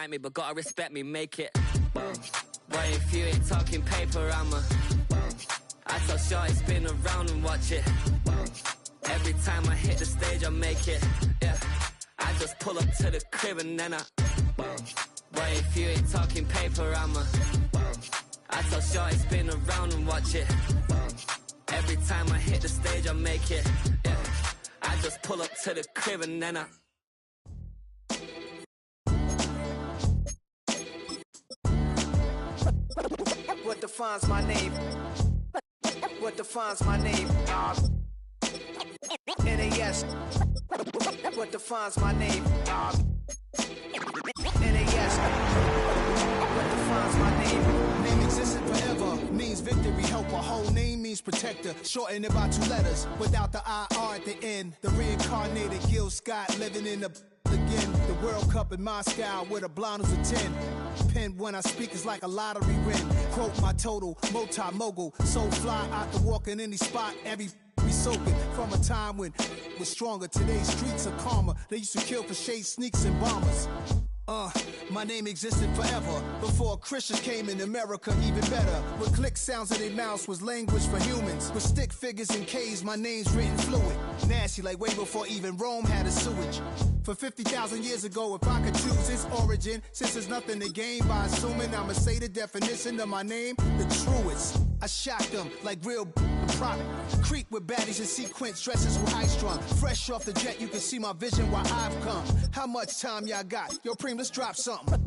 Me, but gotta respect me, make it. Boy, if you ain't talking paper, I tell shorty spin around and watch it. Every time I hit the stage, I make it. Yeah, I just pull up to the crib and then boy, if you ain't talking paper, I tell shorty spin around and watch it. Every time I hit the stage, I make it. Yeah, I just pull up to the crib and then What defines my name? What defines my name? NAS. What defines my name? NAS. What defines my name? Name existed forever, means victory, helper. Whole name means protector, shortened it by 2 letters, without the IR at the end. The reincarnated Gil Scott living in the again. The World Cup in Moscow with a blonde who's a 10. Pen when I speak is like a lottery win. Quote my total, multi-mogul. So fly, I can walk in any spot, every be soaking. From a time when was stronger, today's streets are calmer. They used to kill for shade sneaks and bombers. My name existed forever. Before Christians came in America, even better. With click sounds in their mouths was language for humans. With stick figures and K's, my name's written fluid. Nasty like way before even Rome had a sewage. For 50,000 years ago, if I could choose its origin, since there's nothing to gain by assuming I'ma say the definition of my name, the truest. I shocked them like real product. Creep with baddies in sequence, dresses who high strung. Fresh off the jet, you can see my vision where I've come. How much time y'all got? Yo, Preem, let's drop something.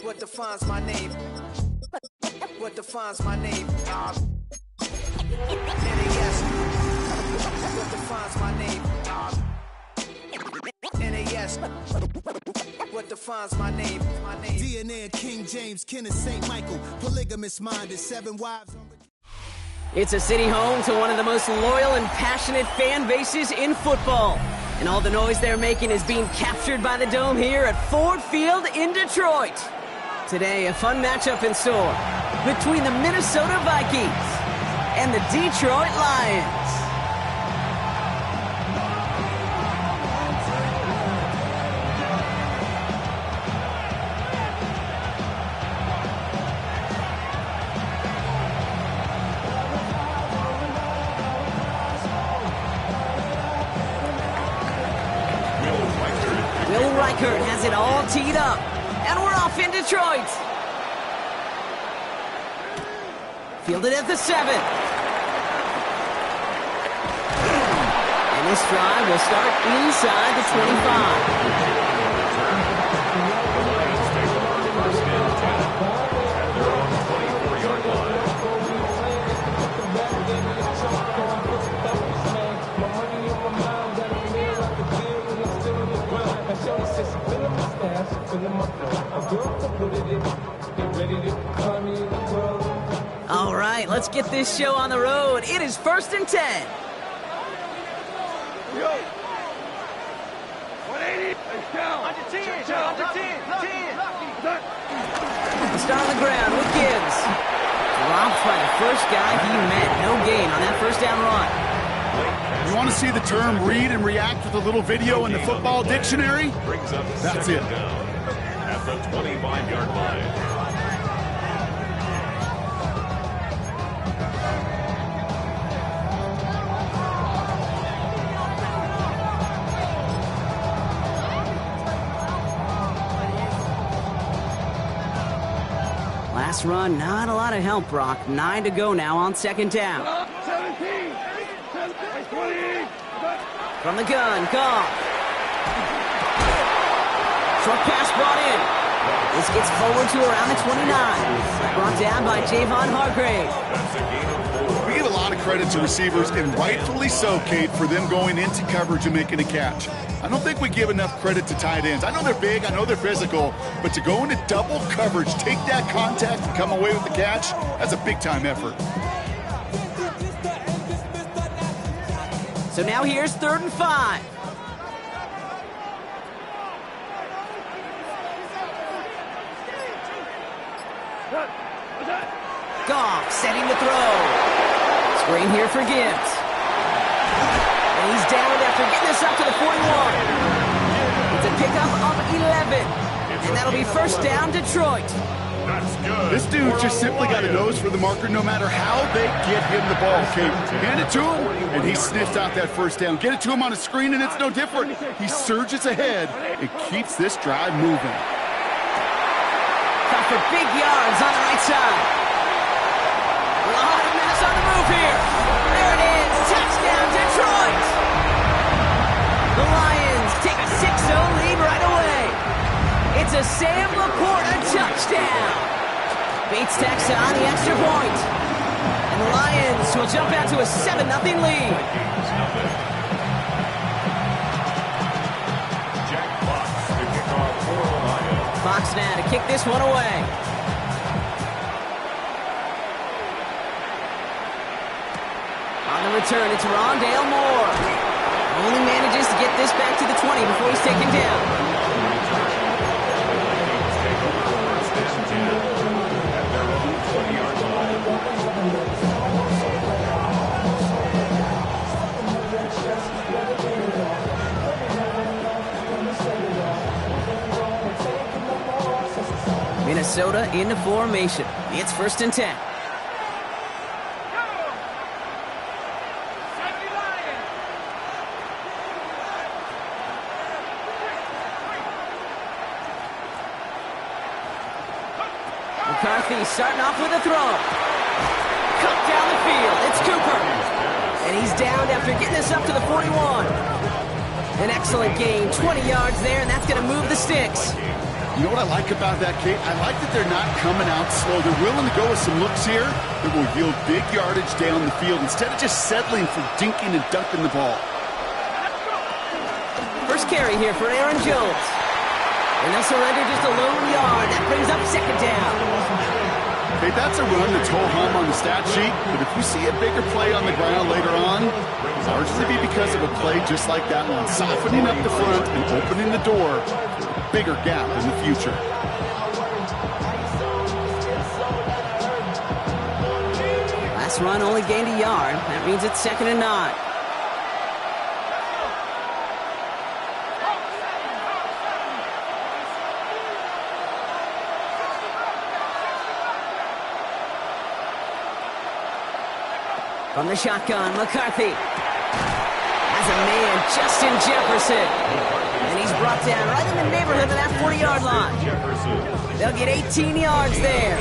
What defines my name? What defines my name? NAS. What defines my name? NAS. What defines my name? DNA of King James, kin of St. Michael. Polygamous minded, 7 wives. It's a city home to one of the most loyal and passionate fan bases in football. And all the noise they're making is being captured by the Dome here at Ford Field in Detroit. Today, a fun matchup in store between the Minnesota Vikings and the Detroit Lions. Has it all teed up, and we're off in Detroit. Fielded at the 7. And this drive will start inside the 25. All right, let's get this show on the road. It is 1st and 10. Yo. 180. Under 10. Under 10. The start on the ground with Gibbs. Dropped by the first guy he met. No gain on that first down run. You want to see the term read and react with a little video in the football dictionary? That's it. At the 25-yard line. Last run, not a lot of help, Brock. 9 to go now on 2nd down. 17. 28. From the gun, Goff. Short pass brought in. This gets forward to around the 29. Brought down by Javon Hargrave. We give a lot of credit to receivers, and rightfully so, Kate, for them going into coverage and making a catch. I don't think we give enough credit to tight ends. I know they're big, I know they're physical, but to go into double coverage, take that contact, and come away with the catch, that's a big-time effort. So now here's 3rd and 5. Goff setting the throw. Screen here for Gibbs. And he's down after getting this up to the 41. It's a pickup of 11. And that'll be first down, Detroit. That's good. This dude just simply got a nose for the marker no matter how they get him the ball, Kate. Hand it to him, and he sniffs out that first down. Get it to him on a screen, and it's no different. He surges ahead and keeps this drive moving. Cut for big yards on the right side. A lot of minutes on the move here. There it is. Touchdown, Detroit. The Lions take a 6-0 lead right away. It's a Sam LaPorta touchdown. Beats Texas on the extra point. And the Lions will jump out to a 7-0 lead. Jack Fox, the kickoff for the Lions. Fox now to kick this one away. On the return, it's Rondale Moore. Only manages to get this back to the 20 before he's taken down. Minnesota into formation. It's 1st and 10. McCarthy starting off with a throw. Cut down the field. It's Cooper. And he's downed after getting this up to the 41. An excellent gain. 20 yards there, and that's going to move the sticks. You know what I like about that, Kate? I like that they're not coming out slow. They're willing to go with some looks here that will yield big yardage down the field instead of just settling for dinking and dunking the ball. First carry here for Aaron Jones. And they'll surrender just a lone yard. That brings up 2nd down. Hey, that's a run that's ho-hum on the stat sheet, but if we see a bigger play on the ground later on, it's largely be because of a play just like that one, softening up the front and opening the door for a bigger gap in the future. Last run only gained a yard. That means it's 2nd and 9. From the shotgun, McCarthy has a man, Justin Jefferson. And he's brought down right in the neighborhood of that 40-yard line. They'll get 18 yards there.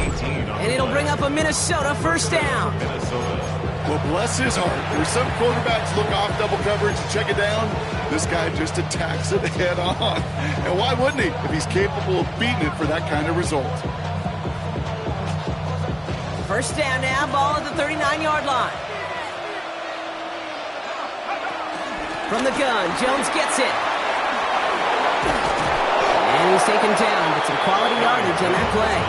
And it'll bring up a Minnesota 1st down. Well, bless his heart. Where some quarterbacks look off double coverage and check it down, this guy just attacks it head on. And why wouldn't he if he's capable of beating it for that kind of result? 1st down now, ball at the 39-yard line. From the gun, Jones gets it. And he's taken down, but some quality yardage on that play.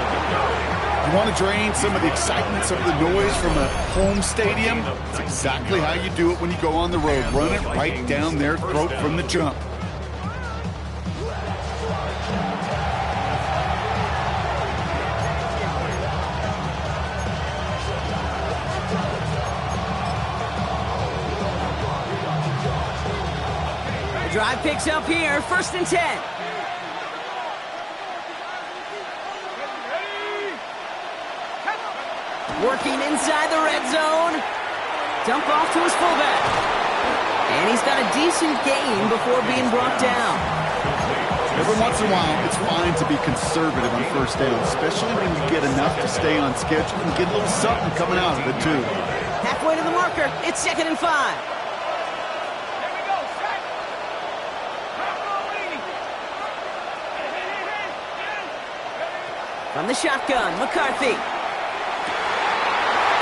You want to drain some of the excitement, some of the noise from a home stadium? It's exactly how you do it when you go on the road. Run it right down their throat from the jump. Drive picks up here, 1st and 10. Working inside the red zone. Dump off to his fullback. And he's got a decent gain before being brought down. Every once in a while, it's fine to be conservative on 1st down, especially when you get enough to stay on schedule and get a little something coming out of it, too. Halfway to the marker, it's 2nd and 5. From the shotgun, McCarthy.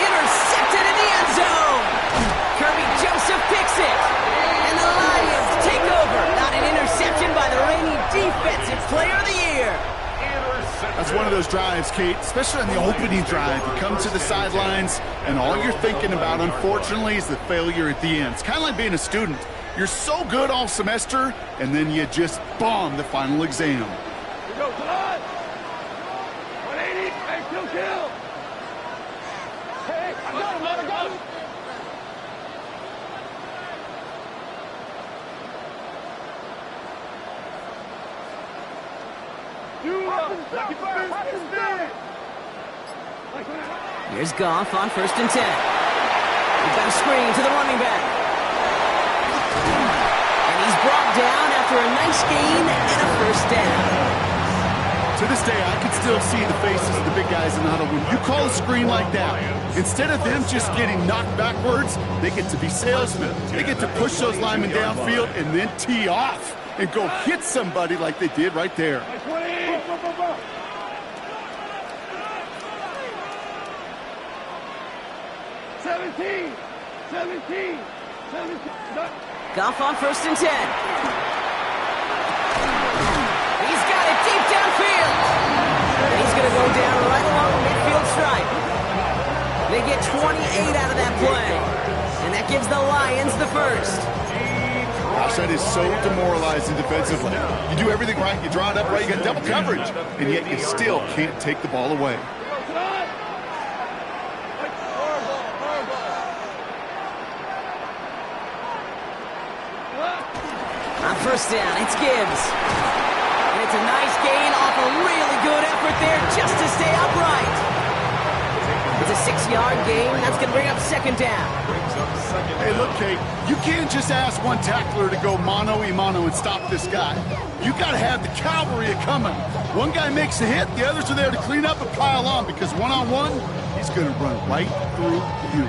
Intercepted in the end zone. Kirby Joseph picks it. And the Lions take over. Not an interception by the reigning Defensive Player of the Year. That's one of those drives, Kate, especially on the opening drive. You come to the sidelines, and all you're thinking about, unfortunately, is the failure at the end. It's kind of like being a student. You're so good all semester, and then you just bomb the final exam. Go, come on! 180, hey, kill! Hey, I got him, man, I got him! Here's Goff on 1st and 10. He's got a screen to the running back. And he's brought down after a nice gain and a 1st down. To this day, I can still see the faces of the big guys in the huddle. When you call a screen like that, instead of them just getting knocked backwards, they get to be salesmen. They get to push those linemen downfield and then tee off and go hit somebody like they did right there. Goff on 1st and 10. He's got it deep downfield. And he's going to go down right along the midfield stripe. They get 28 out of that play. And that gives the Lions the 1st. Gosh, that is so demoralizing defensively. You do everything right, you draw it up right, you got double coverage, and yet you still can't take the ball away. On 1st down, it's Gibbs. And it's a nice gain off a really good effort there just to stay upright. It's a 6-yard gain. That's going to bring up 2nd down. Hey, look, Kate, you can't just ask one tackler to go mano-a-mano and stop this guy. You got to have the cavalry coming. One guy makes a hit, the others are there to clean up and pile on, because one-on-one, he's going to run right through you.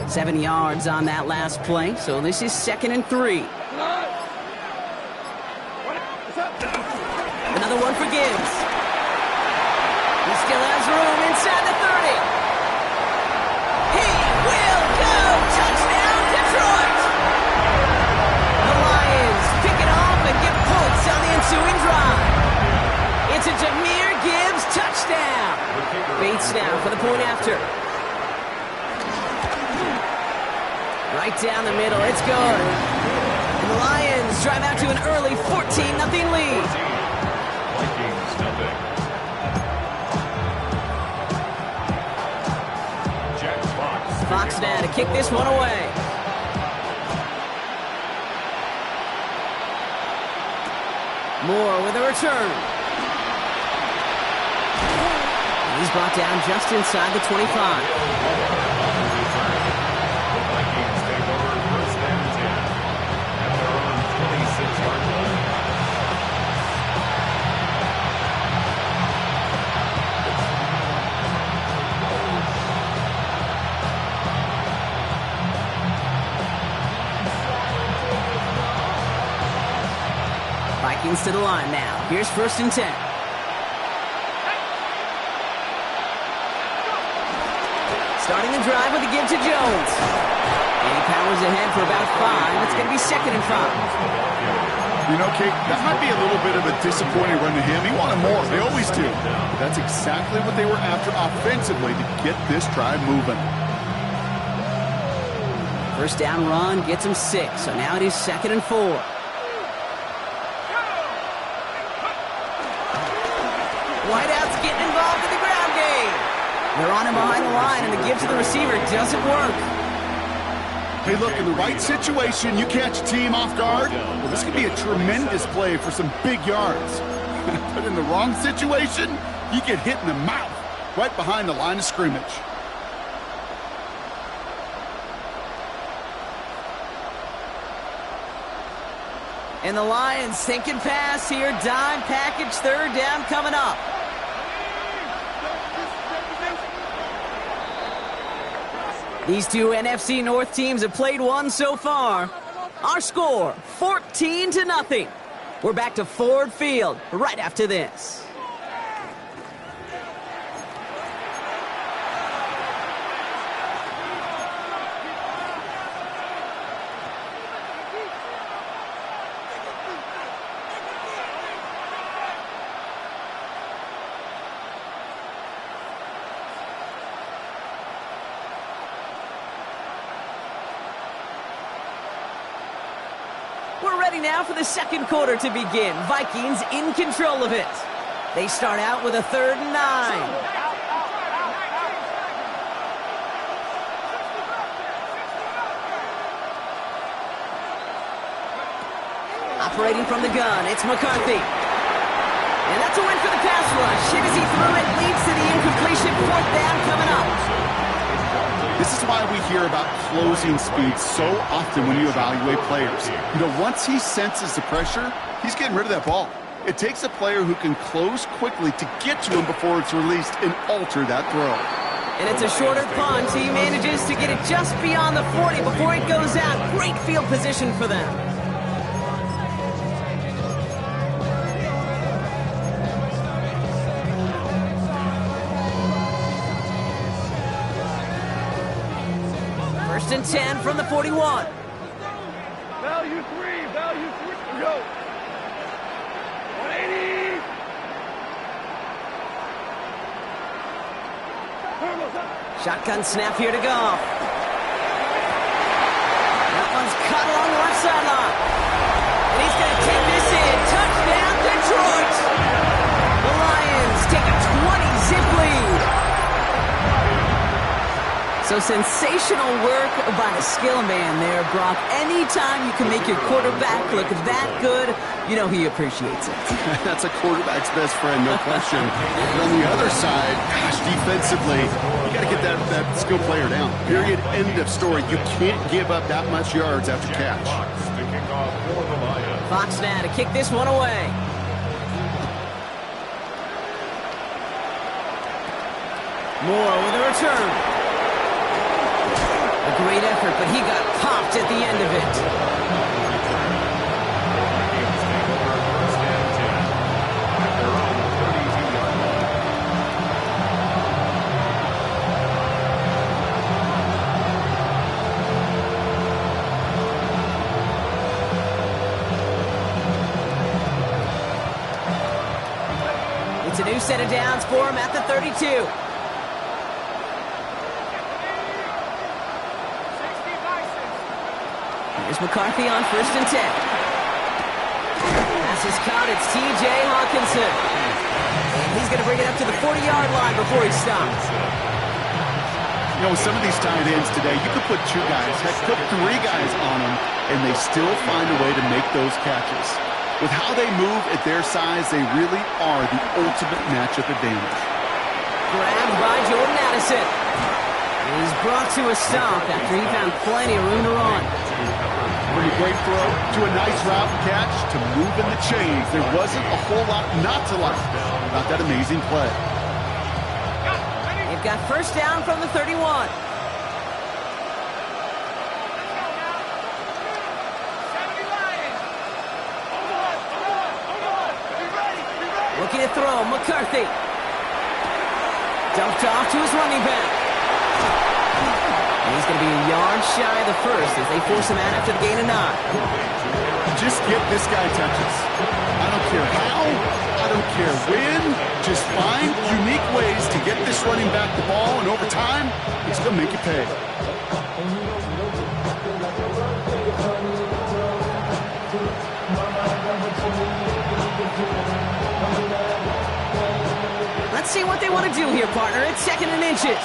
Seven yards on that last play, so this is 2nd and 3. Another one for Gibbs. He still has room inside the 30. He will go! Touchdown, Detroit! The Lions pick it off and get points on the ensuing drive. It's a Jahmyr Gibbs touchdown. Bates now for the point after. Right down the middle, it's good. And the Lions drive out to an early 14-0 lead. Fox now to kick this one away. Moore with a return. He's brought down just inside the 25. Vikings to the line now. Here's 1st and 10. Starting the drive with a give to Jones. And he powers ahead for about 5. It's going to be 2nd and 5. You know, Kate, that might be a little bit of a disappointing run to him. He wanted more. They always do. But that's exactly what they were after offensively to get this drive moving. 1st down run gets him 6. So now it is 2nd and 4. Whiteout's getting involved in the ground game. They're on him behind the line, and the give to the receiver doesn't work. Hey, look, in the right situation, you catch a team off guard. Well, this could be a tremendous play for some big yards. But in the wrong situation, you get hit in the mouth right behind the line of scrimmage. And the Lions thinking pass here. Dime package, 3rd down coming up. These two NFC North teams have played one so far. Our score, 14-0. We're back to Ford Field right after this. We're ready now for the 2nd quarter to begin. Vikings in control of it. They start out with a 3rd and 9. Operating from the gun, it's McCarthy. And that's a win for the pass rush. Hit as he threw it, leads to the incompletion. 4th down coming up. This is why we hear about closing speed so often when you evaluate players. You know, once he senses the pressure, he's getting rid of that ball. It takes a player who can close quickly to get to him before it's released and alter that throw. And it's a shorter punt. He manages to get it just beyond the 40 before it goes out. Great field position for them. First and 10 from the 41. Value 3, go. 180. Shotgun snap here to Goff. That one's cut along the left sideline. And he's going to take this in. Touchdown, Detroit. The Lions take a 20-zip lead. So sensational work by the skill man there, Brock. Anytime you can make your quarterback look that good, you know he appreciates it. That's a quarterback's best friend, no question. But on the other side, gosh, defensively, you got to get that skill player down. Period. End of story. You can't give up that much yards after catch. Fox now to kick this one away. Moore with a return. A great effort, but he got popped at the end of it. It's a new set of downs for him at the 32. Here's McCarthy on 1st and 10. Pass is caught. It's T.J. Hawkinson. And he's going to bring it up to the 40-yard line before he stops. You know, with some of these tight ends today, you could put 2 guys, heck, put 3 guys on them, and they still find a way to make those catches. With how they move at their size, they really are the ultimate matchup advantage. Grabbed by Jordan Addison. He's brought to a stop after he found plenty of room to run. Pretty great throw to a nice route catch to move in the chains. There wasn't a whole lot not to like about that amazing play. They've got 1st down from the 31. Looking to throw, McCarthy. Dumped off to his running back. And he's going to be a yard shy of the first as they force him out after the gain of 9. Just get this guy touches. I don't care how, I don't care when. Just find unique ways to get this running back the ball, and over time, it's going to make you pay. Let's see what they want to do here, partner. It's 2nd and inches.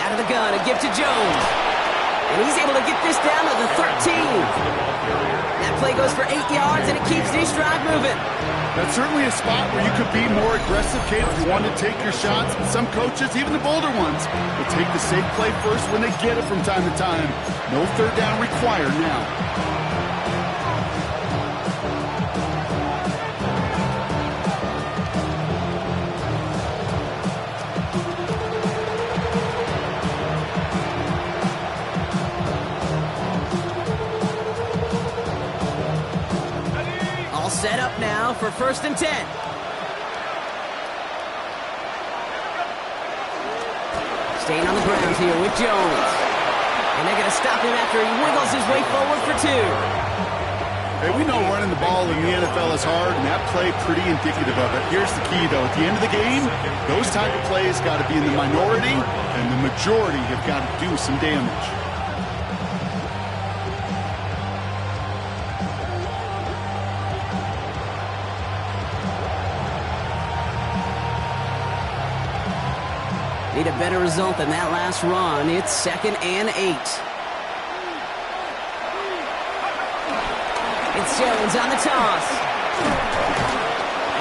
Out of the gun, a give to Jones. And he's able to get this down to the 13. That play goes for 8 yards, and it keeps this drive moving. That's certainly a spot where you could be more aggressive, Kate, if you want to take your shots. But some coaches, even the bolder ones, will take the safe play first when they get it from time to time. No 3rd down required now. Set up now for 1st and 10. Staying on the ground here with Jones. And they're going to stop him after he wiggles his way forward for 2. Hey, we know running the ball in the NFL is hard, and that play pretty indicative of it. Here's the key, though. At the end of the game, those type of plays got to be in the minority, and the majority have got to do some damage. need a better result than that last run. It's 2nd and 8. It's Jones on the toss.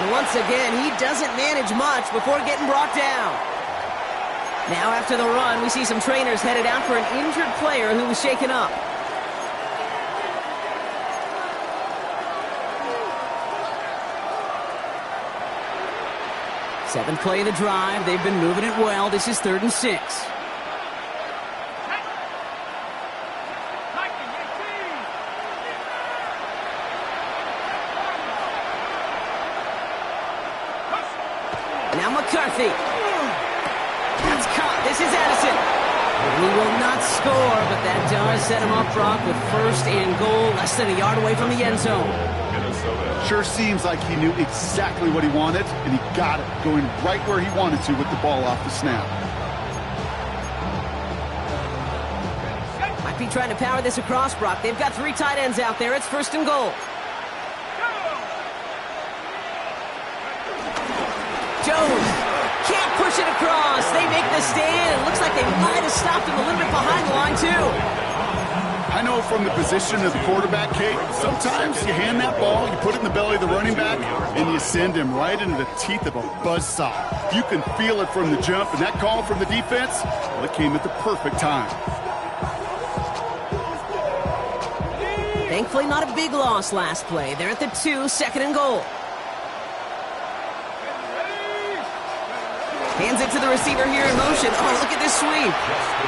And once again, he doesn't manage much before getting brought down. Now after the run, we see some trainers headed out for an injured player who was shaken up. Seventh play of the drive. They've been moving it well. This is 3rd and 6. Now McCarthy. That's caught. This is Addison. He will not score, but that does set him up, Brock, with 1st and goal, less than a yard away from the end zone. Sure seems like he knew exactly what he wanted, and he got it, going right where he wanted to with the ball off the snap. Might be trying to power this across, Brock. They've got 3 tight ends out there. It's 1st and goal. Jones can't push it across. They make the stand. It looks like they might have stopped him a little bit behind the line, too. I know from the position of the quarterback, Kate, sometimes you hand that ball, you put it in the belly of the running back, and you send him right into the teeth of a buzzsaw. You can feel it from the jump, and that call from the defense, well, it came at the perfect time. Thankfully, not a big loss last play. They're at the 2, 2nd and goal. Hands it to the receiver here in motion. Oh, look at this sweep.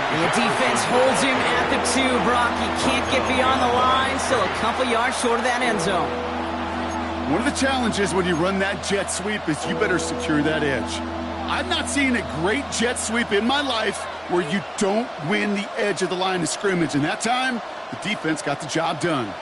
And the defense holds him at the 2, Brock. He can't get beyond the line. Still a couple yards short of that end zone. One of the challenges when you run that jet sweep is you better secure that edge. I've not seen a great jet sweep in my life where you don't win the edge of the line of scrimmage. And that time, the defense got the job done.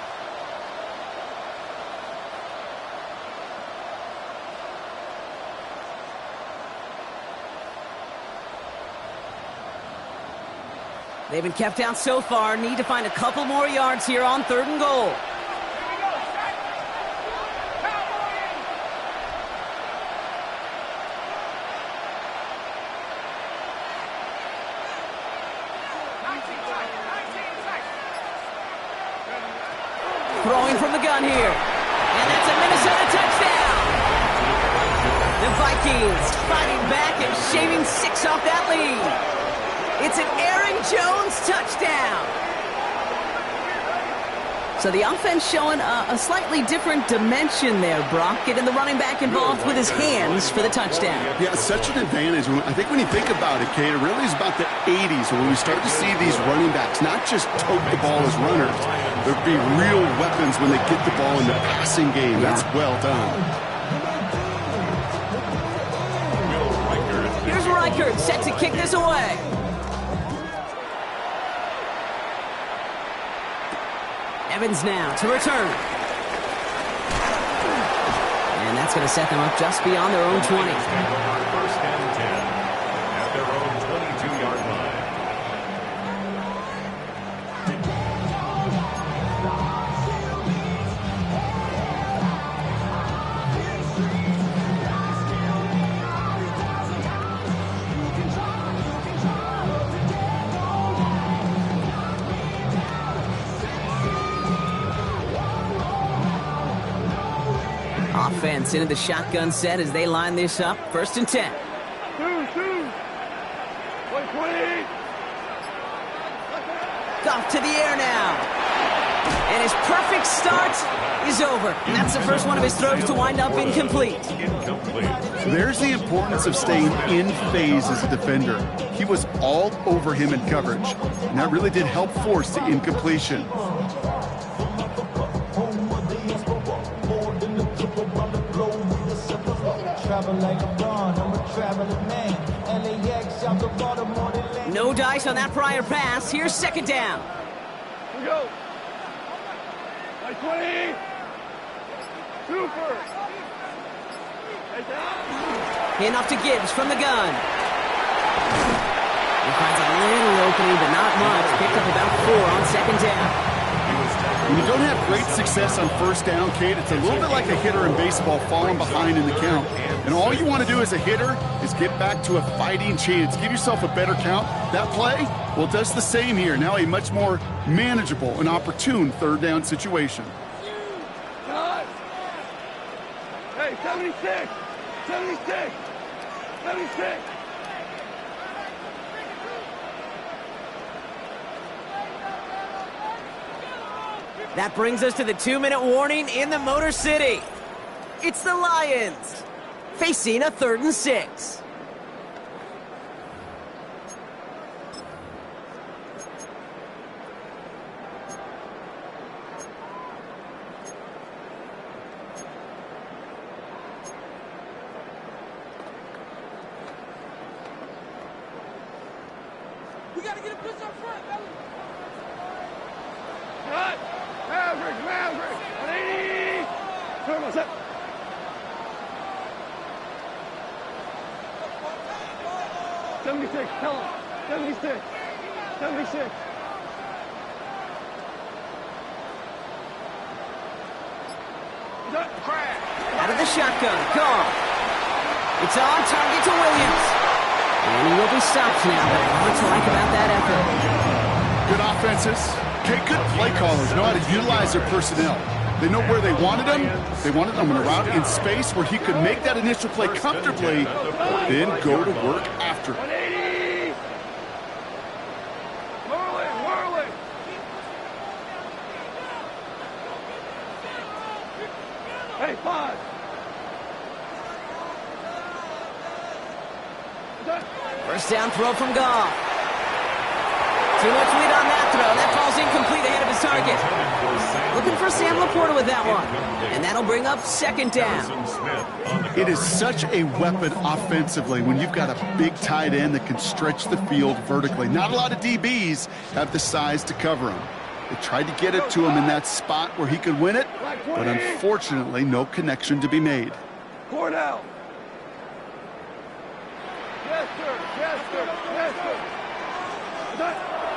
They've been kept out so far. Need to find a couple more yards here on 3rd and goal. Throwing from the gun here. And that's a Minnesota touchdown. The Vikings fighting back and shaving 6 off that lead. It's an Aaron Jones touchdown. So the offense showing a slightly different dimension there, Brock, getting the running back involved with his hands for the touchdown. Yeah, such an advantage. I think when you think about it, Kate, it really is about the 80s when we start to see these running backs not just tote the ball as runners. There'll be real weapons when they get the ball in the passing game. Yeah. That's well done. Here's Reichert set to kick this away. Evans now to return. And that's going to set them up just beyond their own 20. 1st and 10 at their own 22-yard line. Offense into the shotgun set as they line this up. 1st and 10. 2-2. 120. Goff to the air now. And his perfect start is over. And that's the first one of his throws to wind up incomplete. There's the importance of staying in phase as a defender. He was all over him in coverage. And that really did help force the incompletion. No dice on that prior pass. Here's 2nd down. Here we go. 20. Super. Handoff to Gibbs from the gun. He finds a little opening, but not much. Picked up about 4 on 2nd down. When you don't have great success on first down, Kate, it's a little bit like a hitter in baseball falling behind in the count. And all you want to do as a hitter is get back to a fighting chance. Give yourself a better count. That play, well, it does the same here. Now a much more manageable and opportune third down situation. Hey, 76! 76! 76! That brings us to the 2-minute warning in the Motor City. It's the Lions, facing a 3rd and 6. We gotta get a push up front, fellas! Cut! Maverick! Maverick! 180! Turn what's up? '76, tell him. 76. 76. Out of the shotgun, gone. It's on target to Williams. And he will be stopped now, but what's to like about that effort? Good offenses. Okay, good play callers know how to utilize their personnel. They know where they wanted them. They wanted them in a route in space where he could make that initial play comfortably, then go to work after. 180! Whirling, whirling! Hey, 5! First down throw from Goff. Too much lead on that throw. That ball's incomplete ahead of his target. Looking for Sam Laporta with that one. And that'll bring up 2nd down. It is such a weapon offensively when you've got a big tight end that can stretch the field vertically. Not a lot of DBs have the size to cover him. They tried to get it to him in that spot where he could win it, but unfortunately, no connection to be made. Cornell! Yes, sir! Yes, sir! Yes, sir!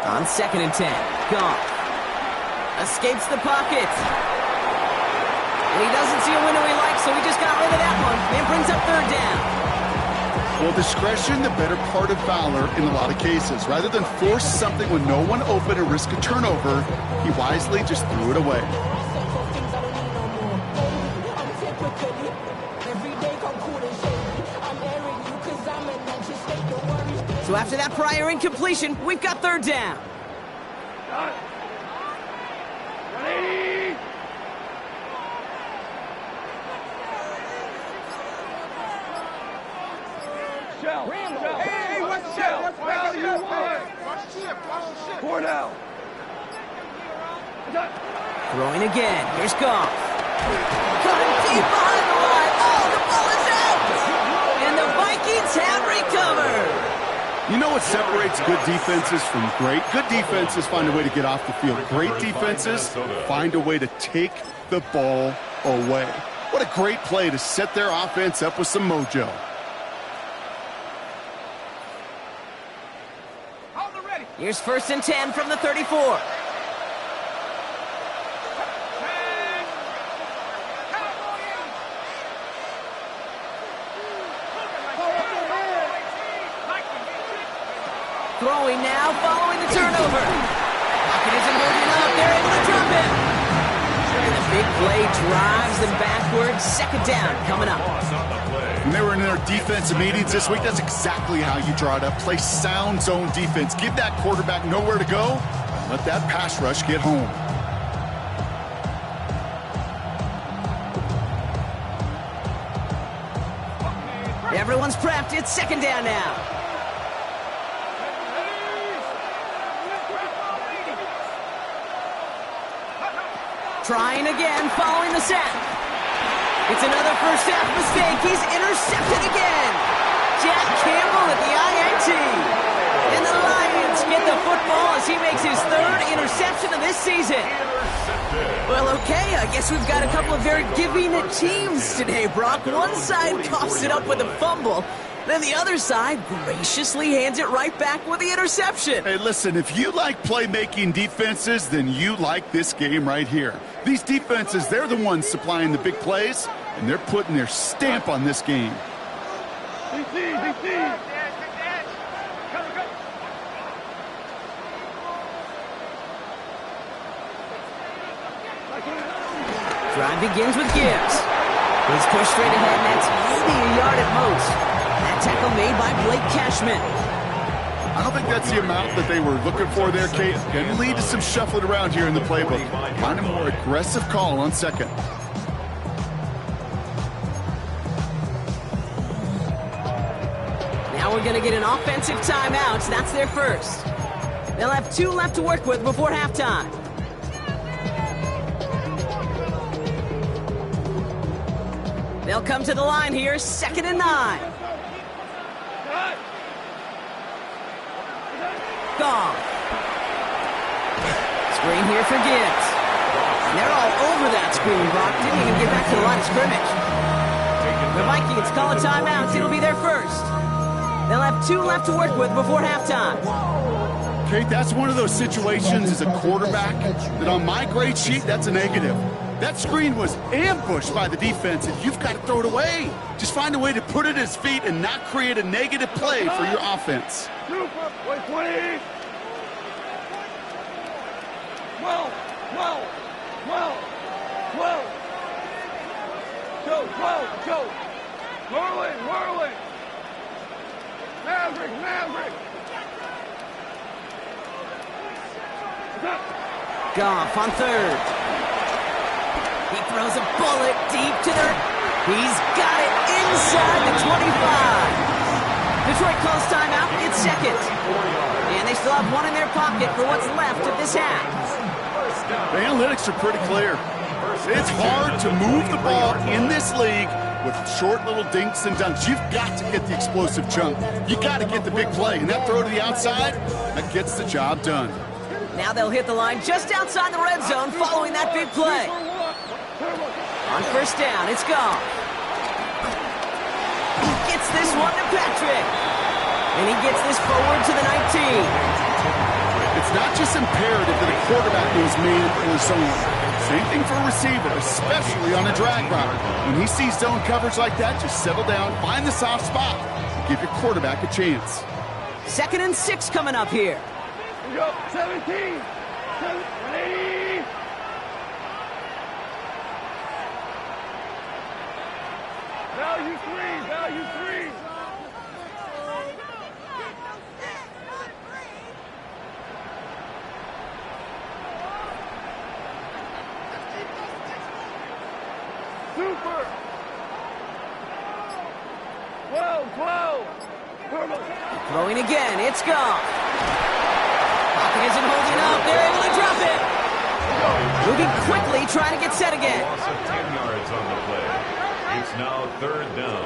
On 2nd and 10, Goff escapes the pocket. And he doesn't see a window he likes, so he just got rid of that one. And brings up 3rd down. Well, discretion, the better part of valor in a lot of cases. Rather than force something when no one open and risk a turnover, he wisely just threw it away. So after that prior incompletion, we've got 3rd down. 180! Shell! Shell! Hey, what's Shell? Well, you won! Cornell! Throwing again. Here's Goff. Coming deep behind the line. Oh, the ball is out! And the Vikings have recovered. You know what separates good defenses from great? Good defenses find a way to get off the field. Great defenses find a way to take the ball away. What a great play to set their offense up with some mojo. Here's 1st and 10 from the 34. Throwing now, following the turnover. Pocket isn't moving up. They're able to drop him. And the big play drives them backwards. 2nd down coming up. When they were in their defensive meetings this week, that's exactly how you draw it up. Play sound zone defense. Give that quarterback nowhere to go. And let that pass rush get home. Everyone's prepped. It's 2nd down now. Trying again, following the sack. It's another first half mistake. He's intercepted again. Jack Campbell at the INT. And the Lions get the football as he makes his 3rd interception of this season. Well, okay, I guess we've got a couple of very giving teams today, Brock. One side coughs it up with a fumble, Then the other side graciously hands it right back with the interception. Hey, listen, if you like playmaking defenses, then you like this game right here. These defenses, they're the ones supplying the big plays, and they're putting their stamp on this game. Drive begins with Gibbs. He's pushed straight ahead, and that's maybe a yard at most. That tackle made by Blake Cashman. I don't think that's the amount that they were looking for there, Kate. Can lead to some shuffling around here in the playbook. Find a more aggressive call on second. Now we're going to get an offensive timeout. That's their first. They'll have 2 left to work with before halftime. They'll come to the line here, 2nd and 9. Gone. Screen here for Gibbs. They're all over that screen, Brock. Didn't even get back to the line of scrimmage. The Vikings call a timeout. It'll be their first. They'll have 2 left to work with before halftime. Kate, that's one of those situations as a quarterback that on my grade sheet, that's a negative. That screen was ambushed by the defense, and you've got to throw it away. Just find a way to put it at his feet and not create a negative play for your offense. Super, 20. Well. Go. Whirling. Maverick. Goff on 3rd. He throws a bullet deep to the... He's got it inside the 25. Detroit calls timeout. It's 2nd. And they still have 1 in their pocket for what's left of this half. The analytics are pretty clear. It's hard to move the ball in this league with short little dinks and dunks. You've got to get the explosive chunk. You got to get the big play. And that throw to the outside, that gets the job done. Now they'll hit the line just outside the red zone following that big play. On 1st down, it's gone. He gets this one to Patrick. And he gets this forward to the 19. It's not just imperative that a quarterback knows man or zone. Same thing for a receiver, especially on a drag route. When he sees zone coverage like that, just settle down, find the soft spot, and give your quarterback a chance. 2nd and 6 coming up here. 17. Value three. Super. 12. Throwing again, it's gone. Pocket isn't holding up. They're able to drop it. Moving quickly, trying to get set again. Loss of 10 yards on the play. It's now 3rd down.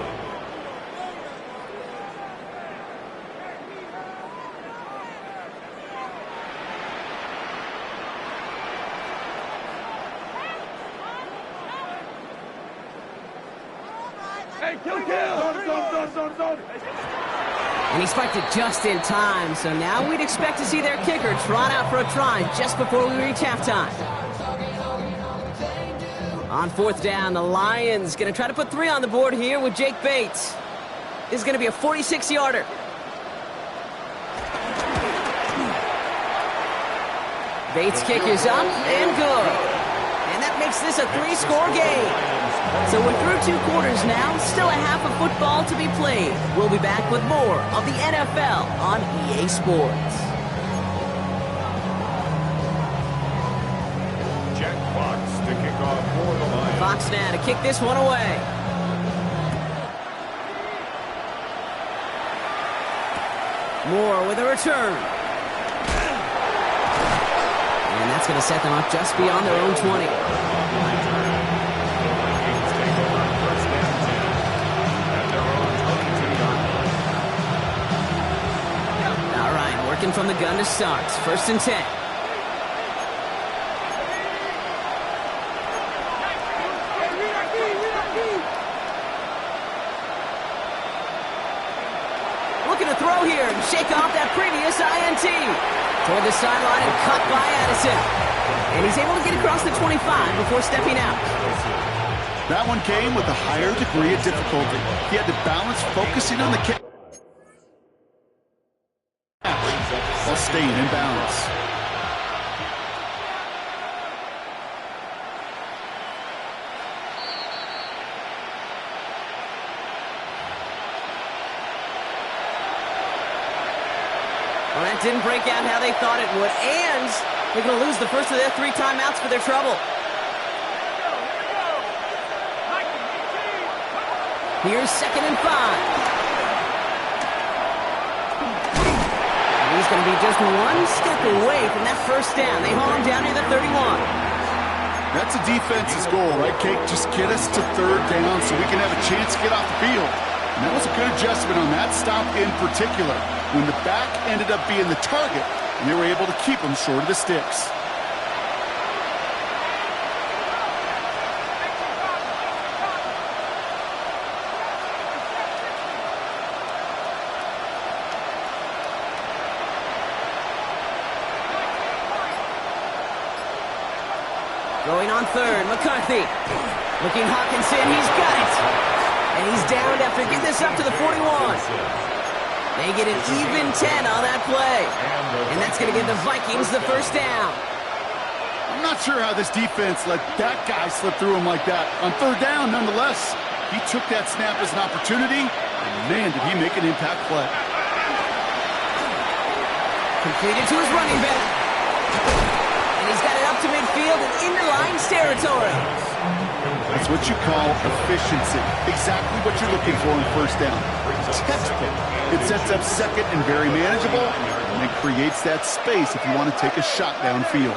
Hey, kill. Zone. And he spiked it just in time, so now we'd expect to see their kicker trot out for a try just before we reach halftime. On 4th down, the Lions going to try to put 3 on the board here with Jake Bates. This is going to be a 46-yarder. Bates' kick is up and good. And that makes this a 3-score game. So we're through 2 quarters now, still a half of football to be played. We'll be back with more of the NFL on EA Sports. Jack Fox to kick off for the Lions. Fox now to kick this one away. Moore with a return. And that's going to set them up just beyond their own 20. From the gun to start. 1st and 10. looking to throw here and shake off that previous INT. Toward the sideline and cut by Addison. And he's able to get across the 25 before stepping out. That one came with a higher degree of difficulty. He had to balance focusing on the kick while staying in balance. Well, that didn't break out how they thought it would, and they're going to lose the first of their 3 timeouts for their trouble. Here's 2nd and 5. And he's going to be just 1 step away from that first down. They haul him down near the 31. That's a defense's goal, right, Kate? Just get us to 3rd down so we can have a chance to get off the field. And that was a good adjustment on that stop in particular, when the back ended up being the target, and they were able to keep him short of the sticks. Going on 3rd, McCarthy. Looking Hawkinson, he's got it. And he's downed after getting this up to the 41. They get an even 10 on that play. And that's going to give the Vikings the first down. I'm not sure how this defense let that guy slip through him like that. On 3rd down, nonetheless, he took that snap as an opportunity, and man, did he make an impact play. Completed to his running back. And he's got it up to midfield and into Lions territory. That's what you call efficiency. Exactly what you're looking for in 1st down. Textbook. It sets up 2nd and very manageable, and it creates that space if you want to take a shot downfield.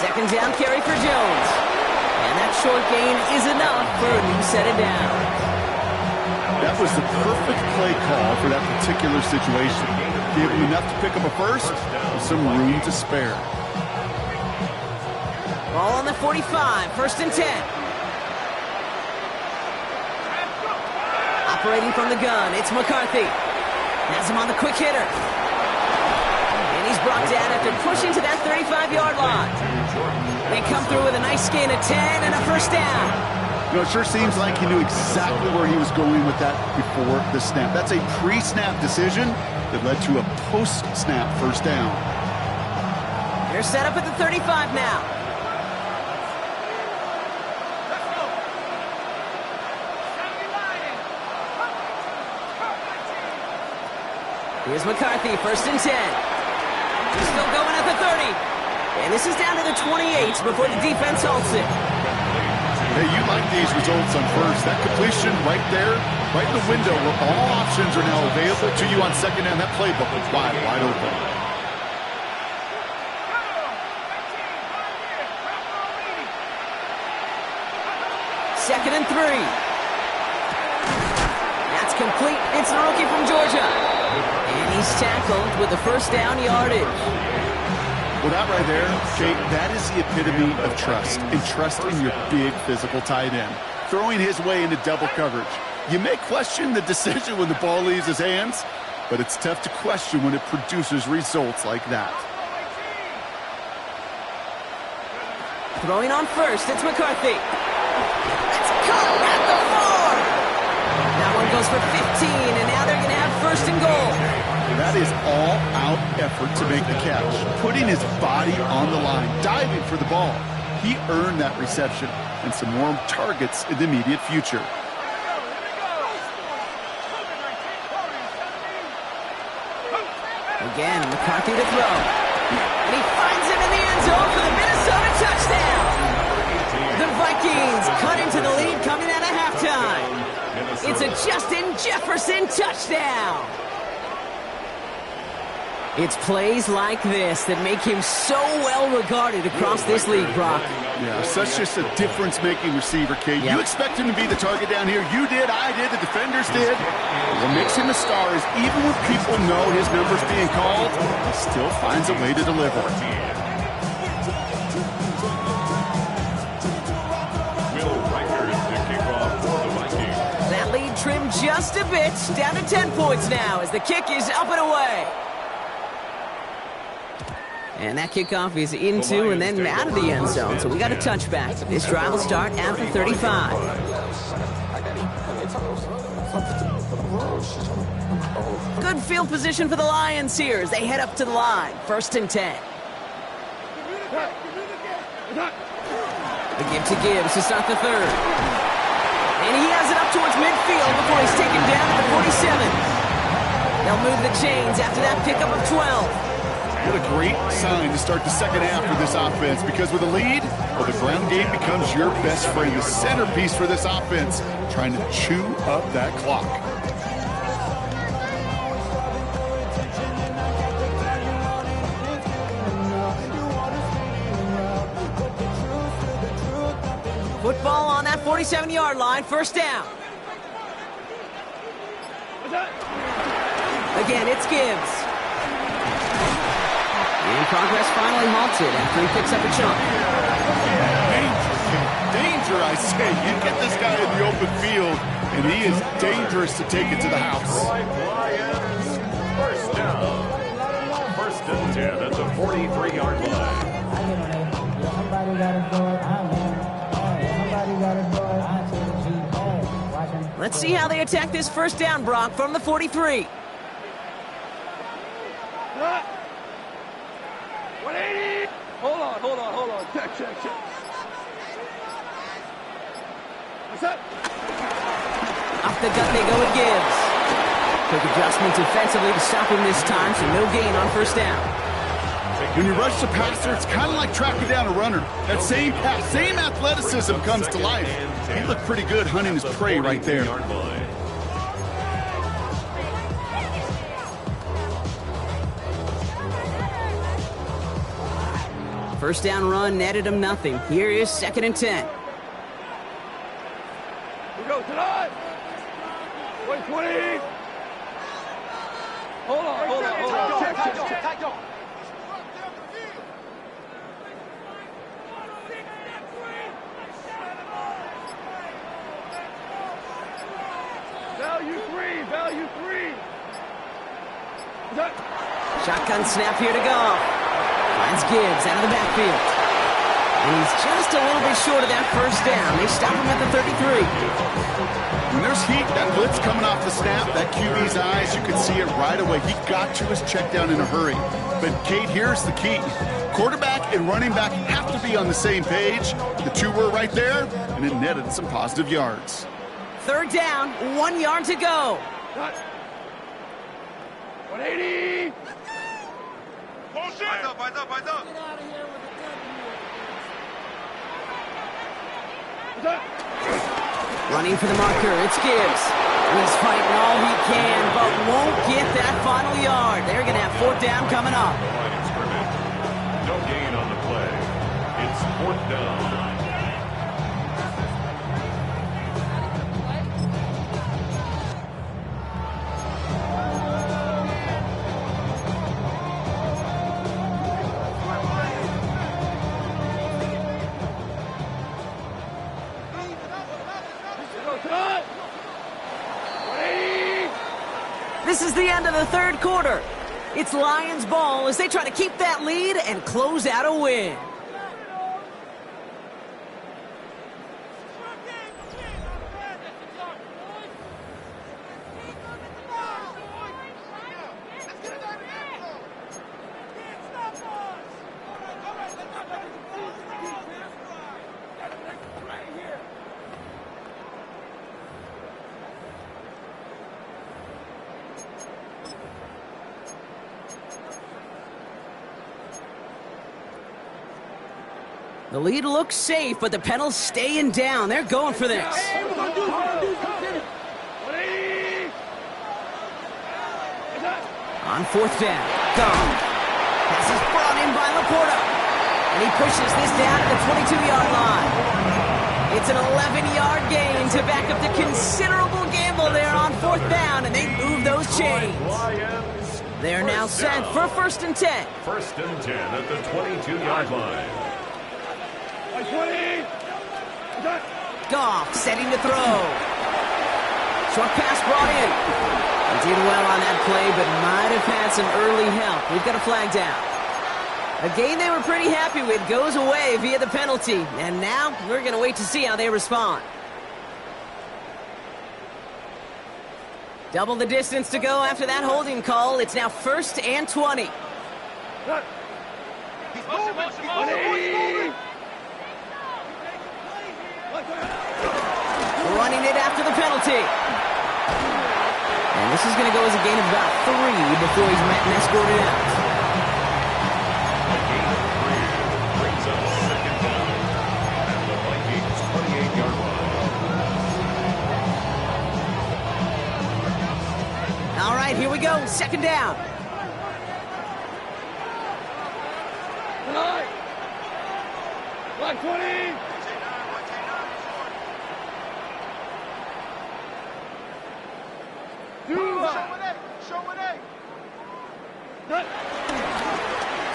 2nd down carry for Jones. And that short gain is enough for a new set of downs. That was the perfect play call for that particular situation. Gave him enough to pick up a first with some room to spare. Ball on the 45, 1st and 10. Operating from the gun, it's McCarthy. Has him on the quick hitter. And he's brought down after pushing to that 35-yard line. They come through with a nice gain of 10 and a first down. You know, it sure seems like he knew exactly where he was going with that before the snap. That's a pre-snap decision that led to a post-snap first down. They're set up at the 35 now. Here's McCarthy, 1st and 10. He's still going at the 30. And this is down to the 28 before the defense halts it. Hey, you like these results on 1st. That completion right there, right in the window where all options are now available to you on 2nd down. That playbook was wide open. Second and 3. That's complete. It's the rookie from Georgia. And he's tackled with the first down yardage. Well, that right there, Jake, that is the epitome of trust. And trust in your big physical tight end. Throwing his way into double coverage. You may question the decision when the ball leaves his hands, but it's tough to question when it produces results like that. Throwing on 1st, it's McCarthy. That's caught at the 4. That one goes for 15, and now they're going to have 1st and goal. That is all-out effort to make the catch, putting his body on the line, diving for the ball. He earned that reception and some more targets in the immediate future. Again, McCarthy to throw. And he finds him in the end zone for the Minnesota touchdown. The Vikings cut into the lead coming out of halftime. It's a Justin Jefferson touchdown. It's plays like this that make him so well regarded across this league, Brock. Yeah, such just a difference-making receiver, Kate. You expect him to be the target down here. You did, I did, the defenders did. What makes him a star is even when people know his number's being called, he still finds a way to deliver. Will Riker is the kickoff for the Vikings. That lead trimmed just a bit. Down to 10 points now as the kick is up and away. And that kickoff is into and then out of the end zone. So we got a touchback. This drive will start at the 35. Good field position for the Lions here as they head up to the line. 1st and 10. The give to Gibbs to start the third. And he has it up towards midfield before he's taken down at the 47. They'll move the chains after that pickup of 12. What a great sign to start the second half for this offense, because with a lead, well, the ground game becomes your best friend, the centerpiece for this offense, trying to chew up that clock. Football on that 47-yard line, 1st down. Again, it's Gibbs. And progress finally halted after he picks up a chunk. Danger, I say. You get this guy in the open field, and he is dangerous to take it to the house. Lions, 1st down. 1st and 10 at the 43-yard line. Let's see how they attack this 1st down, Brock, from the 43. 180. Hold on. Check. What's up? Off the gut they go with Gibbs. Quick adjustment defensively to stop him this time, so no gain on 1st down. When you rush the passer, it's kind of like tracking down a runner. That same pass, same athleticism comes to life. He looked pretty good hunting his prey right there. 1st down run netted him nothing. Here is 2nd and 10. We go tonight. 120. Hold on. Check. Value three. Shotgun snap here to go. Finds Gibbs out of the backfield. And he's just a little bit short of that 1st down. They stop him at the 33. When there's heat, that blitz coming off the snap, that QB's eyes, you can see it right away. He got to his check down in a hurry. But, Kate, here's the key. Quarterback and running back have to be on the same page. The two were right there, and it netted some positive yards. 3rd down, 1 yard to go. 180. Running for the marker, it's Gibbs. He's fighting all he can, but won't get that final yard. They're going to have 4th down coming up. No gain on the play. It's 4th down. This is the end of the 3rd quarter. It's Lions ball as they try to keep that lead and close out a win. The lead looks safe, but the Penals staying down. They're going for this. On 4th down, gone. Pass is brought in by Laporta. And he pushes this down to the 22-yard line. It's an 11-yard gain to back up the considerable gamble there on 4th down, and they move those chains. They're now set for 1st and 10. 1st and 10 at the 22-yard line. Goff setting to throw. Short pass brought in. He did well on that play, but might have had some early help. We've got a flag down. A game they were pretty happy with goes away via the penalty. And now we're going to wait to see how they respond. Double the distance to go after that holding call. It's now 1st and 20. Running it after the penalty. And this is going to go as a gain of about 3 before he's met and escorted out. Gain of 3 brings up 2nd down at the Vikings 28-yard line. All right, here we go. 2nd down. Line 20.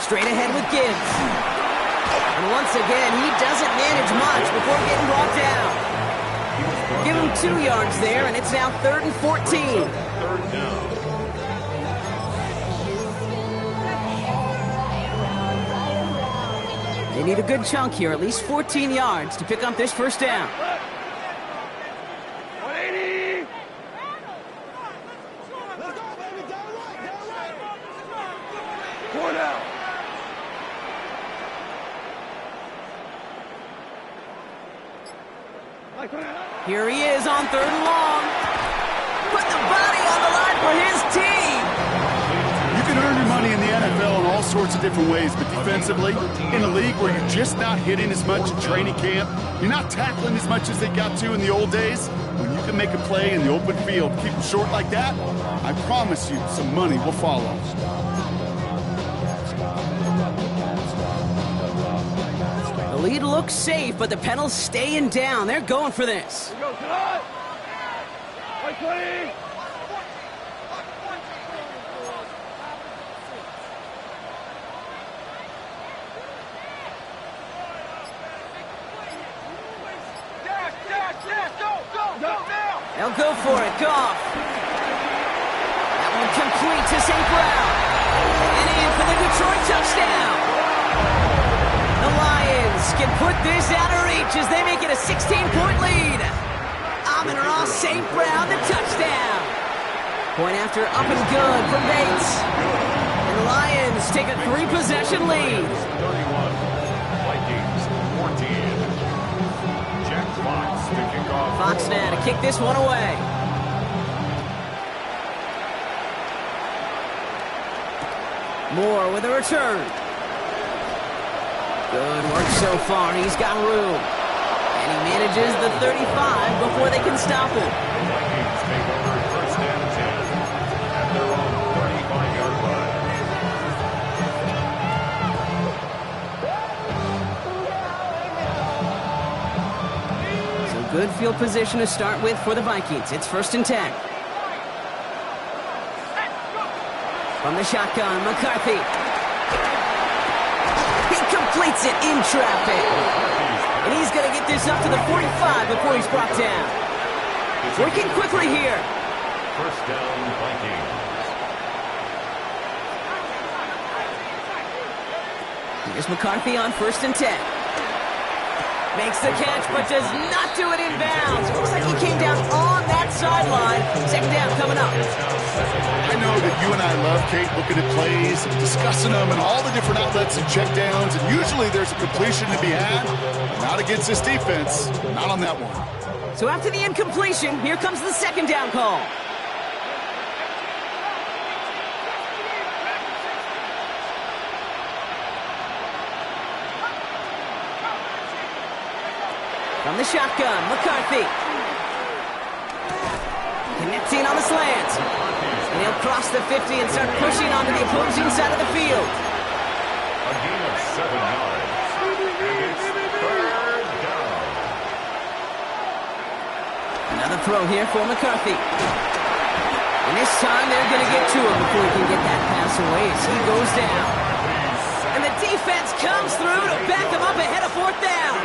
Straight ahead with Gibbs. And once again, he doesn't manage much before getting brought down. Give him 2 yards there, and it's now 3rd and 14. 3rd down. They need a good chunk here, at least 14 yards to pick up this 1st down. 180. Four down. Here he is on 3rd and long. Put the body on the line for his team. You can earn your money in the NFL in all sorts of different ways, but defensively, in a league where you're just not hitting as much in training camp, you're not tackling as much as they got to in the old days, when you can make a play in the open field, keep them short like that, I promise you some money will follow. The lead looks safe, but the Penals staying down. They're going for this. Go, cut. Line 20. They'll go for it. Goff. That one complete to St. Brown. And in for the Detroit touchdown. The Lions can put this out of reach as they make it a 16-point lead. Amon-Ra St. Brown, the touchdown. Point after up and good from Bates. And the Lions take a 3-possession lead. 31. Vikings 14. Jack Fox to kick off. Fox now to kick this one away. Moore with a return. Good work so far. He's got room. And he manages the 35 before they can stop him. Vikings take over 1st and 10 at their own 35-yard line. So good field position to start with for the Vikings. It's 1st and 10. From the shotgun, McCarthy. He completes it in traffic. And he's going to get this up to the 45 before he's brought down. Working quickly here. 1st down, Vikings. Here's McCarthy on 1st and 10. Makes the catch, but does not do it in bounds. Looks like he came down on that sideline. 2nd down coming up. I know that you and I love, Kate, looking at plays, discussing them, and all the different outlets and checkdowns, and usually there's a completion to be had. Not against this defense. Not on that one. So after the incompletion, here comes the 2nd down call. From the shotgun, McCarthy. Connecting on the slant. And he'll cross the 50 and start pushing onto the opposing side of the field. A gain of 7 yards. And it's 3rd down. Another throw here for McCarthy. And this time they're going to get to him before he can get that pass away as he goes down. And the defense comes through to back him up ahead of 4th down.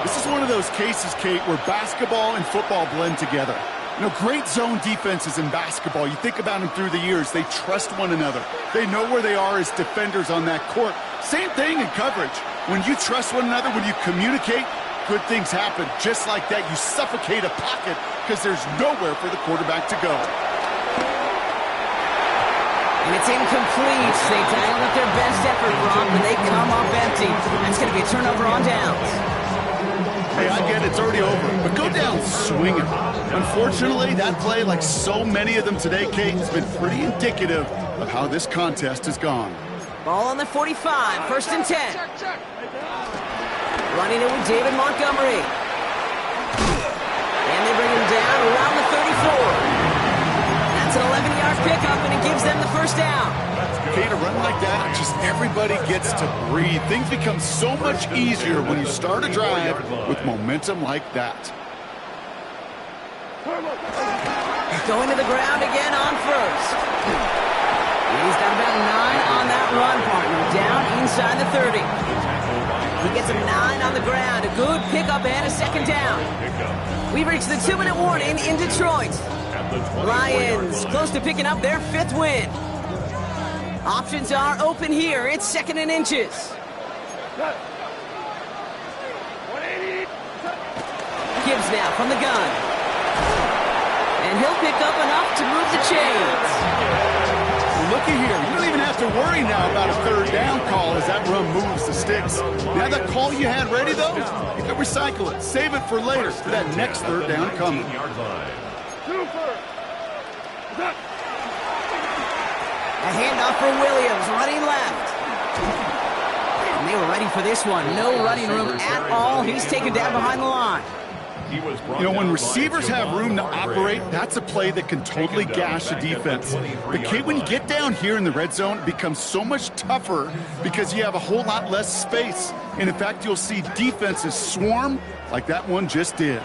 This is one of those cases, Kate, where basketball and football blend together. You know, great zone defenses in basketball. You think about them through the years. They trust one another. They know where they are as defenders on that court. Same thing in coverage. When you trust one another, when you communicate, good things happen. Just like that, you suffocate a pocket because there's nowhere for the quarterback to go. And it's incomplete. They dial up their best effort, Brock, but they come up empty. That's going to be a turnover on downs. Hey, I get it, it's already over, but go down swinging. Unfortunately, that play, like so many of them today, Kate, has been pretty indicative of how this contest has gone. Ball on the 45, 1st and 10. Running it with David Montgomery. And they bring him down around the 34. That's an 11-yard pickup, and it gives them the first down. Kate, a run like that, just everybody gets to breathe. Things become so much easier when you start a drive with momentum like that. Going to the ground again on 1st. He's got about 9 on that run, partner. Down inside the 30. He gets a 9 on the ground. A good pickup and a 2nd down. We've reached the 2-minute warning in Detroit. Lions close to picking up their 5th win. Options are open here. It's 2nd and inches. Gibbs now from the gun. And he'll pick up enough to move the chains. Looky here, you don't even have to worry now about a 3rd down call as that run moves the sticks. Now that call you had ready, though, you can recycle it. Save it for later for that next 3rd down coming. A handoff for Williams, running left. And they were ready for this one. No running room at all. He's taken down behind the line. You know, when receivers have room to operate, that's a play that can totally gash a defense. But, Kate, when you get down here in the red zone, it becomes so much tougher because you have a whole lot less space. And, in fact, you'll see defenses swarm like that one just did.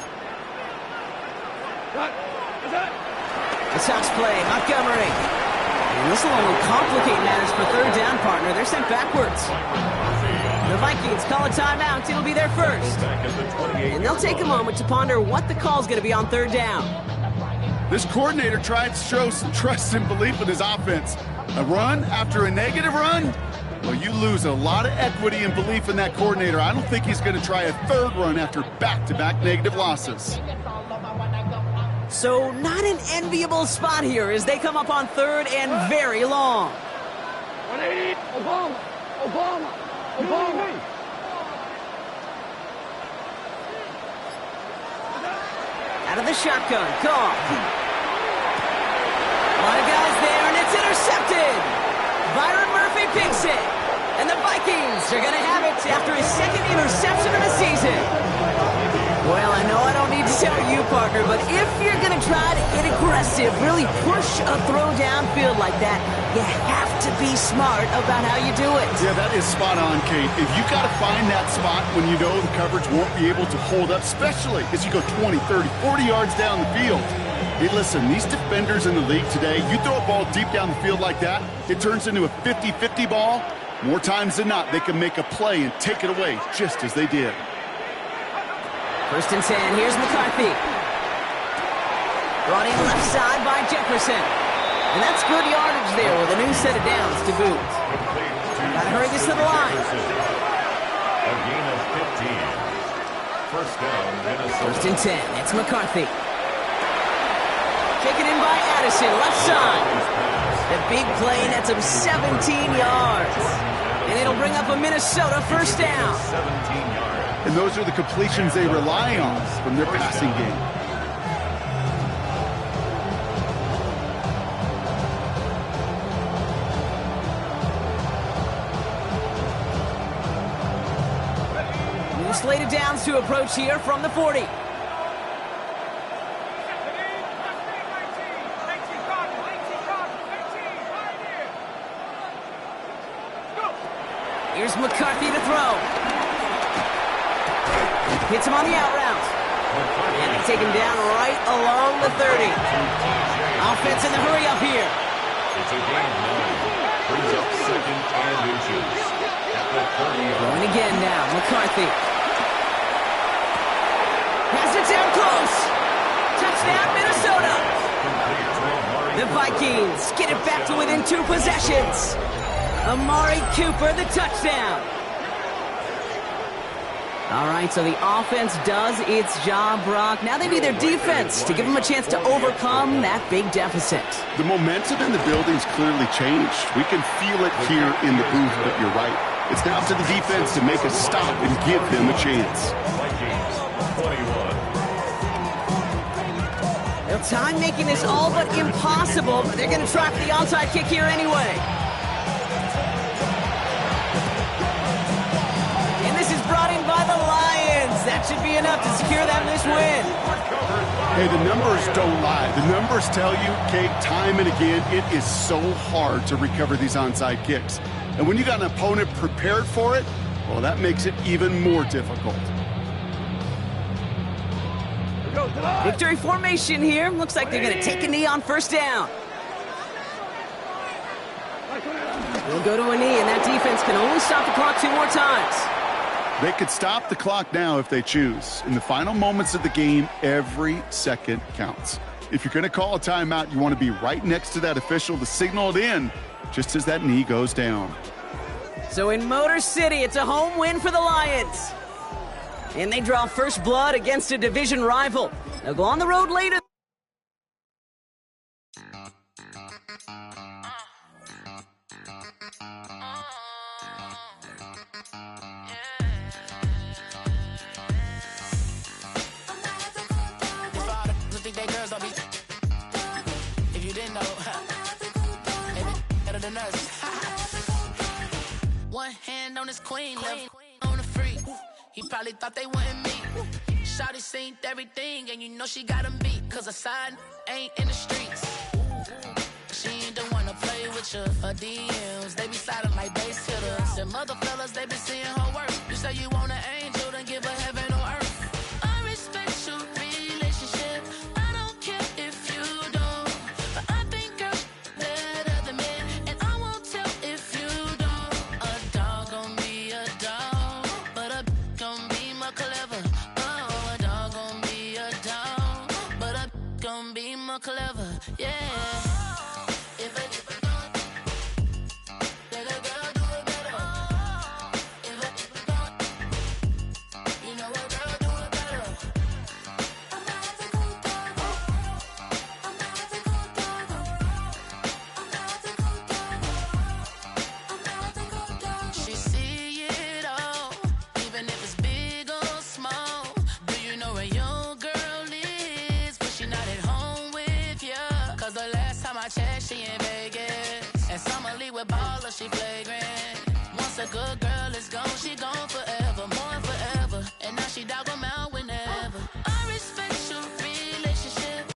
The Sox play, Montgomery. And this will only complicate matters for 3rd down, partner. They're sent backwards. The Vikings call a timeout. It'll be their first. And they'll take a moment to ponder what the call's going to be on 3rd down. This coordinator tried to show some trust and belief in his offense. A run after a negative run? Well, you lose a lot of equity and belief in that coordinator. I don't think he's going to try a 3rd run after back-to-back negative losses. So not an enviable spot here as they come up on 3rd and very long. 180, Obama. Out of the shotgun, Goff. A lot of guys there, and it's intercepted. Byron Murphy picks it. And the Vikings are going to have it after his 2nd interception of the season. Well, I know I don't need to tell you, partner, but if you're going to try to get aggressive, really push a throw downfield like that, you have to be smart about how you do it. Yeah, that is spot on, Kate. If you got to find that spot when you know the coverage won't be able to hold up, especially as you go 20, 30, 40 yards down the field. Hey, listen, these defenders in the league today, you throw a ball deep down the field like that, it turns into a 50-50 ball. More times than not, they can make a play and take it away just as they did. 1st and 10, here's McCarthy. Running left side by Jefferson. And that's good yardage there with a new set of downs to boot. Gotta hurry this to the line. A gain of 15. 1st down, Minnesota. 1st and 10, it's McCarthy. Taken in by Addison, left side. The big play, that's him 17 yards. And it'll bring up a Minnesota 1st down. 17 yards. And those are the completions they rely on from their passing game. New slated downs to approach here from the 40. Here's McCarthy to throw. Hits him on the out route. And they take him down right along the 30. Offense in the hurry up here. It's a gain of 9. Brings up 2nd and inches. At the 30. Going again now, McCarthy. Has it down close. snap, Minnesota. The Vikings get it back to within 2 possessions. Amari Cooper, the touchdown. All right, so the offense does its job, Brock. Now they need their defense to give them a chance to overcome that big deficit. The momentum in the building's clearly changed. We can feel it here in the booth, but you're right. It's now up to the defense to make a stop and give them a chance. Well, time making this all but impossible, but they're going to try for the onside kick here anyway. And this is brought in by the Lions. That should be enough to secure them this win. Hey, the numbers don't lie. The numbers tell you, Kate, time and again, it is so hard to recover these onside kicks. And when you got an opponent prepared for it, well, that makes it even more difficult. Victory formation here. Looks like they're going to take a knee on first down. They'll go to a knee, and that defense can only stop the clock 2 more times. They could stop the clock now if they choose. In the final moments of the game, every second counts. If you're going to call a timeout, you want to be right next to that official to signal it in just as that knee goes down. So in Motor City, it's a home win for the Lions. And they draw first blood against a division rival. They'll go on the road later. If you didn't know, better than us. One hand on his queen, left on the free. He probably thought they wanted me. Shawty seen everything, and you know she got him beat. Cause a side ain't in the streets. She ain't the one to play with you. Her DMs, they be sliding like base hitters. And mother fellas, they be seeing her work. You say you want an angel, then give her heaven on earth. I respect your relationship. I don't care if you don't. But I think I'm better than men. And I won't tell if you don't. A dog gon' be a dog. But a gon' be more clever. Oh, a dog gon' be a dog. But a gon' be more clever. Yeah. She in Vegas, and Summer Lee with baller, she flagrant. Once a good girl is gone, she gone forever, more forever. And now she dog 'em out whenever. I respect your relationship.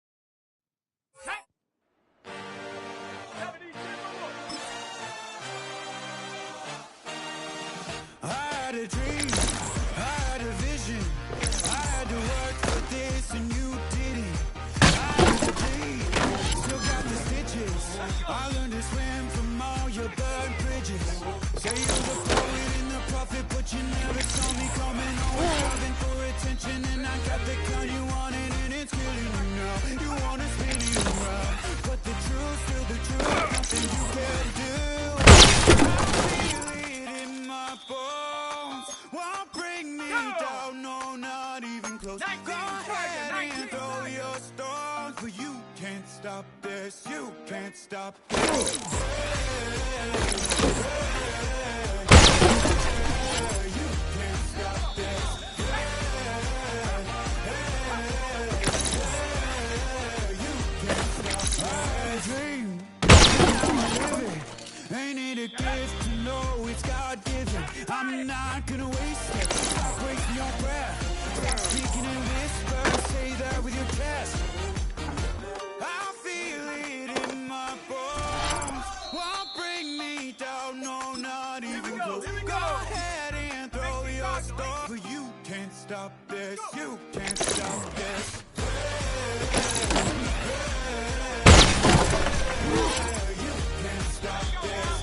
I had a dream, I had a vision, I had to work for this and you didn't. I had to bleed, still got the stitches. I learned to swim from all your burned bridges. Say you're the poet and the prophet, but you never saw me coming. Always striving for attention, and I got the kind you wanted, and it's killing you now. You wanna spin it around, but the truth's still the truth. Nothing you can do. I feel it in my bones. Won't bring me down, no, not even close. Go ahead and throw your stones, but you can't stop this. You can't stop this. You can't stop this. You can't stop. I dream, now I live it. Ain't it a gift to know it's God-given? I'm not gonna waste it. Stop wasting your breath. Stop speaking in whispers. Say that with your chest. I feel it in my bones. Won't bring me down, no, not even close. Go ahead and throw your stuff, but you can't stop this. You can't stop this. You can't stop this.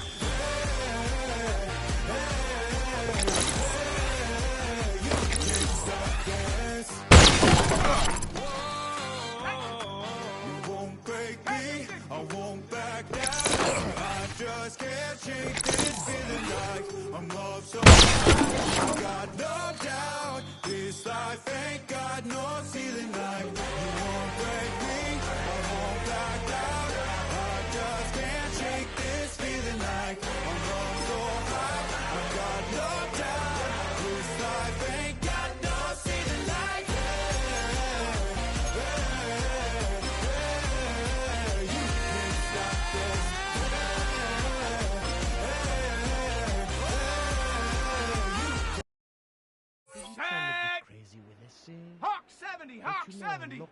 You can't stop this. no ceiling like you won't break me. I won't back down. I just can't shake this feeling like I'm up so high. I got no doubt. This life ain't got no ceiling like you can't stop this. Crazy with this shit. Hawk 70, Hawk 70.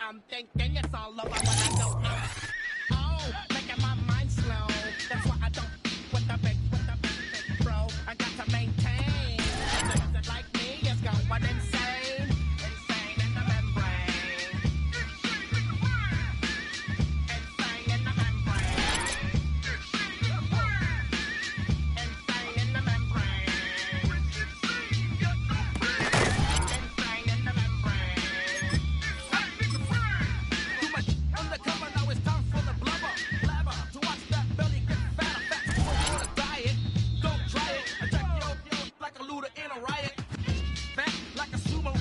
I'm thinking it's all over when I don't know. Oh, making my mind slow. That's why I don't with the big bro. I got to maintain. Those like me is going insane. Insane in the membrane. Insane in the membrane. Insane in the membrane. Insane in the membrane. Undercover, now it's time for the blubber. Blabber, to watch that belly get fatter. Fat people on a diet. Don't try it. Attack yo like a looter in a riot. Fat like a sumo.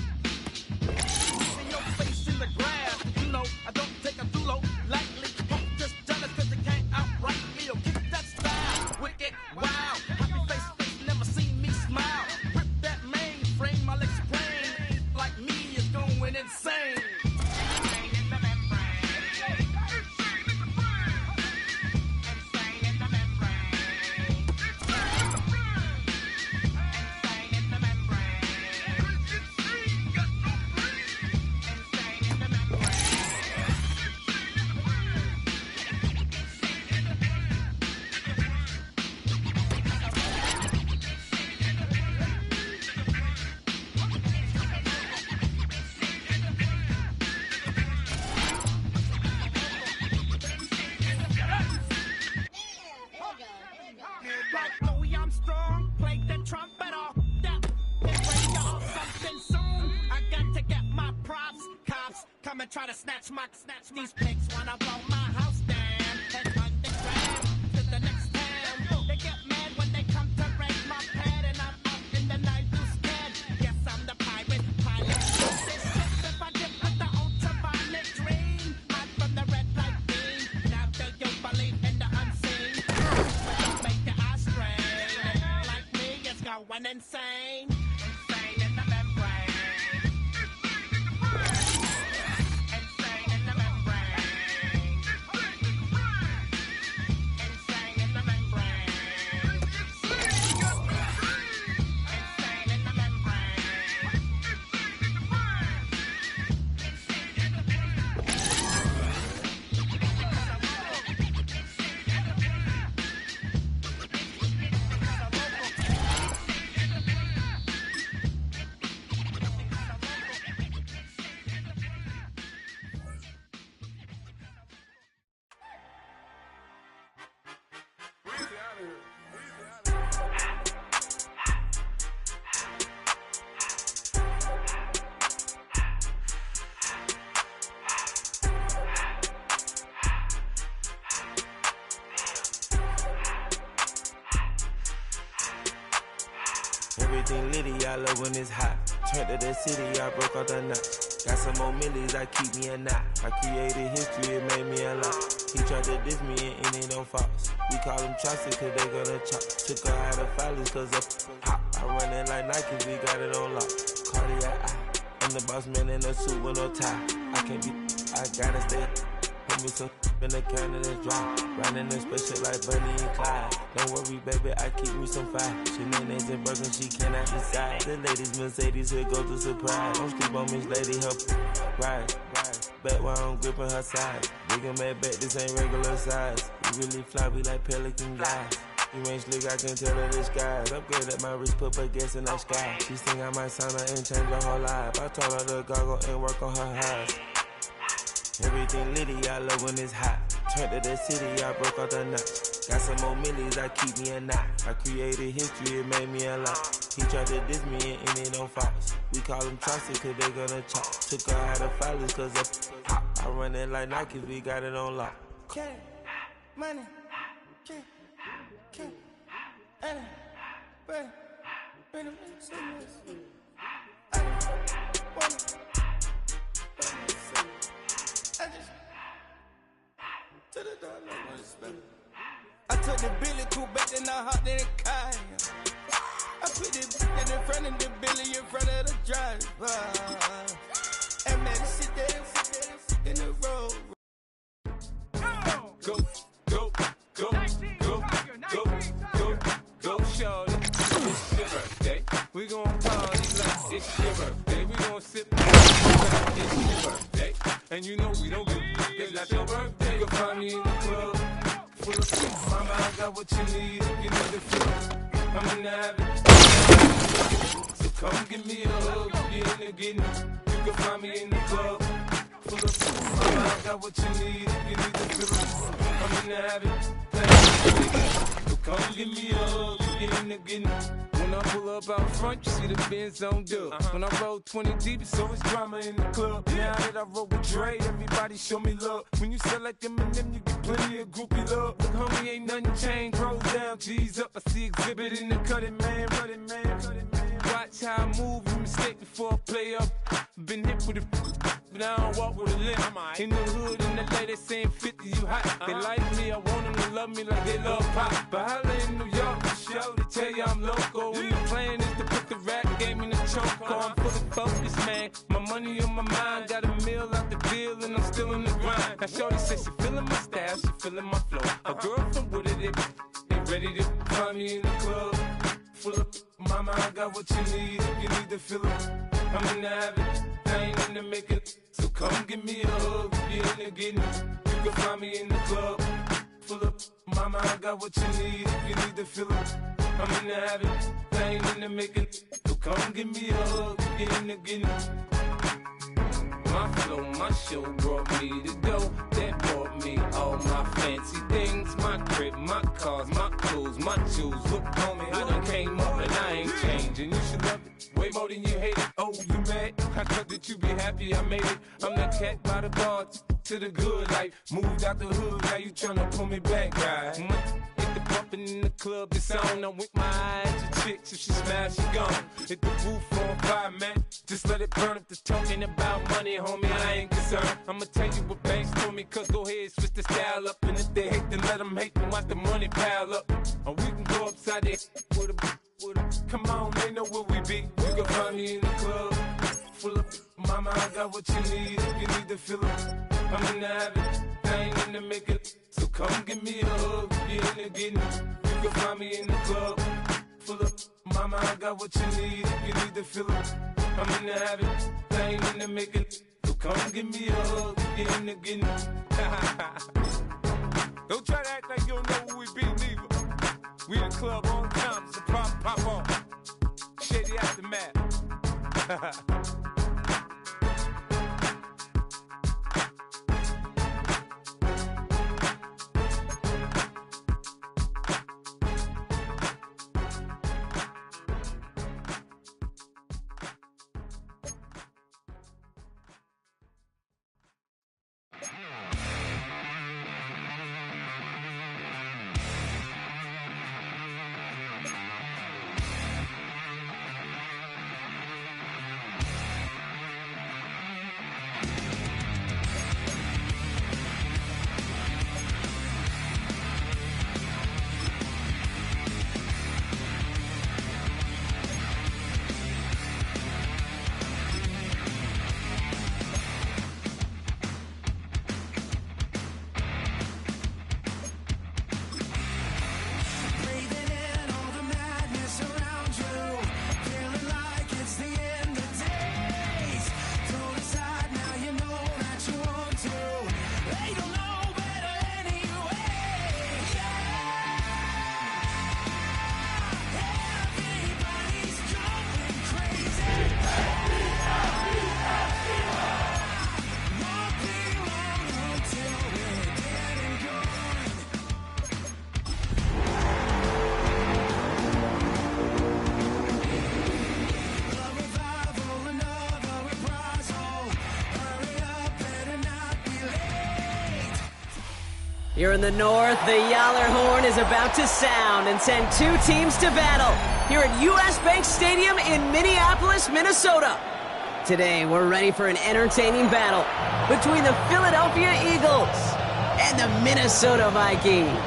In your face in the grass. You know, I don't take a dulo lightly. Punk just jealous cause they can't outright me. Or kick that style. Wicked, wow. Happy face, never seen me smile. Rip that mainframe, I'll explain. Like me is going insane. Like Louis Armstrong, play the trumpet off. That is radio or something soon. I got to get my props. Cops come and try to snatch these pigs. Wanna blow my house down and underground to the next town. They get mad when they come to raid my pad, and I'm up in the night too scared. Yes, I'm the pirate pilot. This ship if I dip with the ultraviolet dream. Not from the red light beam. Now do you believe in the unseen? Make your eyes strain. Like me, it's going insane. Insane in the membrane. Insane in the membrane. Insane in the membrane. Insane in the membrane. Everything litty, I love when it's hot. Turned to the city, I broke out the notch. Got some more millies, I keep me a knot. I created history, it made me a lot. He tried to diss me and it don't false. We call them chopsticks cause they gonna chop. Took her out of filers cause up hot. I run it like Nike, we got it on lock. Cardiac eye. I'm the boss man in a suit with no tie. I can't be, I gotta stay. Put me some in the can and it's dry. Riding in spaceship like Bunny and Clyde. Don't worry, baby, I keep me some fire. Shenanigans and Birkin, she cannot decide. The ladies, Mercedes, here go to surprise. Don't sleep on Miss Lady, her ride. Back while I'm gripping her side. Big and mad back, this ain't regular size. We really fly, we like pelican guys. You ain't slick, I can tell her disguise. Upgrade at my wrist, put gas in the sky. She think I might sign her and change her whole life. I told her to goggle and work on her eyes. Everything litty, I love when it's hot. Turned to the city, I broke out the notch. Got some more millies, I keep me a knot. I created history, it made me a lot. He tried to diss me and it don't Fox. We call them Chaucer cause they gonna chop. Took her out of filers cause I run it like Nike, we got it on lock. Cash, money, cash, money, bread, I took the Billy cool back and I hopped in the car. I put the in front of the Billy in front of the driver. And man, sit there in the road. Go, shorty. It's your birthday. We gon' party like it's your birthday. We gon' sip like it's your birthday. And you know we don't give it's not your birthday. You'll find me in the club full of fruits. Mama, I got what you need. You need the fruit. I'm in the habit. So come give me a hug. You're in the getting. You can find me in the club full of fruits. Mama, I got what you need. You need the fruit. I'm in the habit. So come give me a hug. You're in the getting. When I pull up out front, you see the Benz on dub. When I roll 20 deep, it's always drama in the club. Now that I roll with Dre, everybody show me love. When you sell like them and them, you get plenty of groupie love. Look, homie, ain't nothing changed. Rolls down, G's up. I see exhibit in the cutting, man. Running, man. Watch how I move, you mistake before I play up. Been hit with a but I don't walk with a limp. In the hood, in the LA, they saying 50, you hot. They like me, I want them to love me like they love pop. But holla in New York, the show, they tell you I'm local. When the plan is to put the rap game in the choke. I'm fully focused, man. My money on my mind, got a meal out the deal, and I'm still in the grind. Now shorty says she feeling my style, she feeling my flow. A girl from Wooded, they ready to find me in the club. Full of mama, I got what you need. You need to feel it. I'm in the habit, I ain't in the making. So come give me a hug, you're in the getting. You can find me in the club. Full of mama, I got what you need. You need to feel it. I'm in the habit, I ain't in the making. So come give me a hug, you're in the getting. My flow, my show brought me to go. That brought me all my fancy things. My crib, my cars, my clothes, my shoes. Look, homie, I done came up and I ain't changing. You should love it way more than you hate it. Oh, you mad? I thought that you be happy I made it. I'm that cat by the bar to the good life. Moved out the hood, now you tryna pull me back, right? Hit the bumpin' in the club, it's on. I'm with my eyes to chicks. If she smash, she gone. Hit the roof on fire, man. Just let it burn. If they're talking about money, homie, I ain't concerned. I'ma tell you what banks told me, cause go ahead, switch the style up. And if they hate, then let them hate, then watch the money pile up. Or we can go upside there with a come on, they know where we be. You can find me in the club full of mama, I got what you need. You need to feel it. I'm in the habit, I ain't in the making. So come give me a hug, you're in the getting. You can find me in the club full of mama, I got what you need. You need to feel it. I'm in the habit, I ain't in the making. So come give me a hug, you're in the getting. Don't try to act like you don't know who we be, neither. We in the club all the time, it's a pop on. Shady Aftermath. Here in the north, the Yaller horn is about to sound and send two teams to battle here at US Bank Stadium in Minneapolis, Minnesota. Today, we're ready for an entertaining battle between the Philadelphia Eagles and the Minnesota Vikings.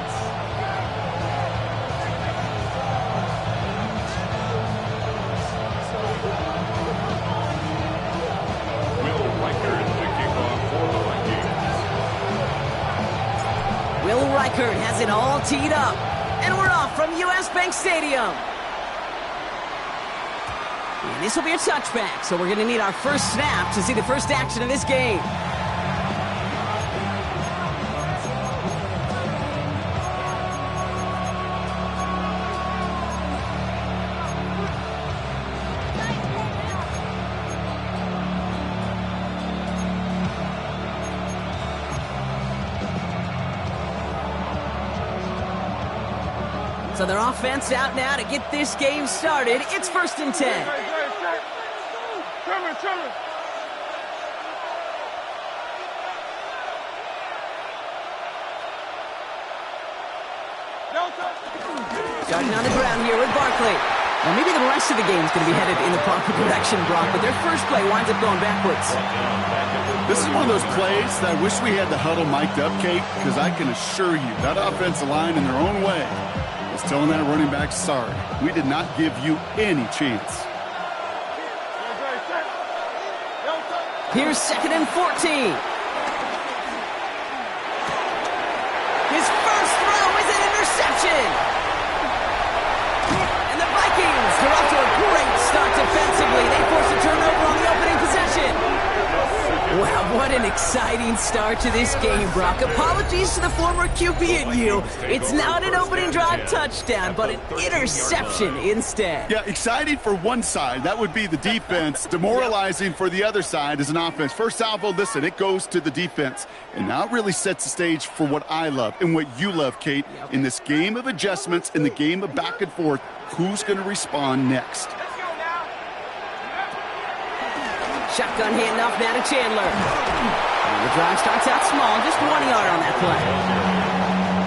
Will Reichert has it all teed up, and we're off from US Bank Stadium. And this will be a touchback, so we're going to need our first snap to see the first action of this game. So their offense out now to get this game started. It's 1st and 10. Starting on the ground here with Barkley. Well, maybe the rest of the game is going to be headed in the proper direction, Brock, but their first play winds up going backwards. This is one of those plays that I wish we had the huddle mic'd up, Kate, because I can assure you that offensive line in their own way is telling that running back, sorry, we did not give you any chance. Here's 2nd and 14. His first throw is an interception. And the Vikings are off to a great start defensively. They force a turnover on the opening possession. Wow, what an exciting start to this game, Brock. Apologies to the former QB in you. It's not an opening drive touchdown, but an interception instead. Yeah, exciting for one side. That would be the defense. Demoralizing for the other side as an offense. First salvo, listen, it goes to the defense. And now it really sets the stage for what I love and what you love, Kate. In this game of adjustments, in the game of back and forth, who's going to respond next? Shotgun handoff now to Chandler. And the drive starts out small, just 1 yard on that play.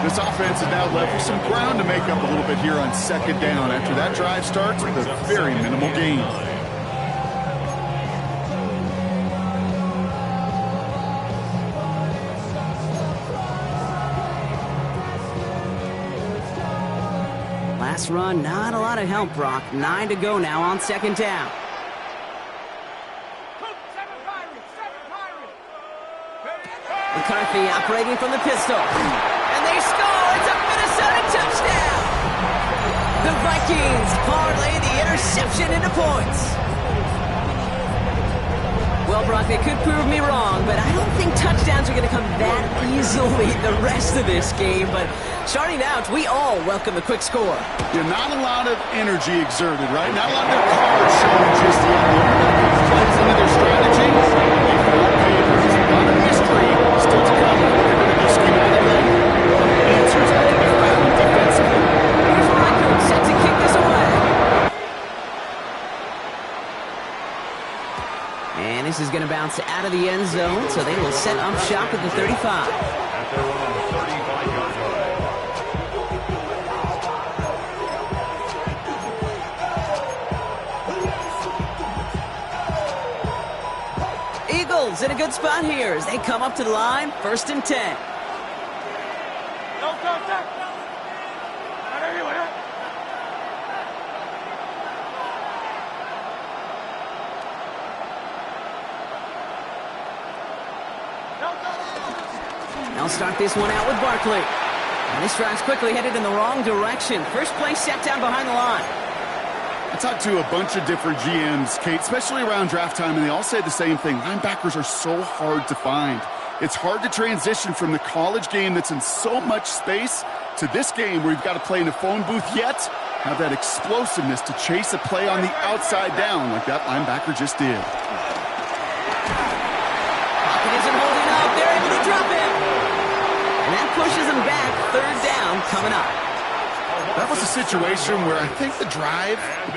This offense is now left with some ground to make up a little bit here on 2nd down after that drive starts with a very minimal gain. Last run, not a lot of help, Brock. 9 to go now on 2nd down. McCarthy operating from the pistol. And they score! It's a Minnesota touchdown! The Vikings parlay the interception into points. Well, Brock, they could prove me wrong, but I don't think touchdowns are going to come that easily the rest of this game. But starting out, we all welcome the quick score. Yeah, not a lot of energy exerted, right? Not a lot of their cards showing just yet. Plays into their strategy. They found favors. A lot of mystery still to come. They're going to be schematically. Answers have to be found defensively. Here's Reichert set to kick this away. And this is going to bounce out of the end zone, so they will set up shop at the 35. At their own 35-yard line. Eagles in a good spot here as they come up to the line, 1st and 10. They'll start this one out with Barkley. And this drive's quickly headed in the wrong direction. First play set down behind the line. I talked to a bunch of different GMs, Kate, especially around draft time, and they all say the same thing. Linebackers are so hard to find. It's hard to transition from the college game that's in so much space to this game where you've got to play in a phone booth yet have that explosiveness to chase a play on the outside down like that linebacker just did. Pocket isn't holding up. They're able to drop him. And that pushes him back. 3rd down coming up. That was a situation where I think the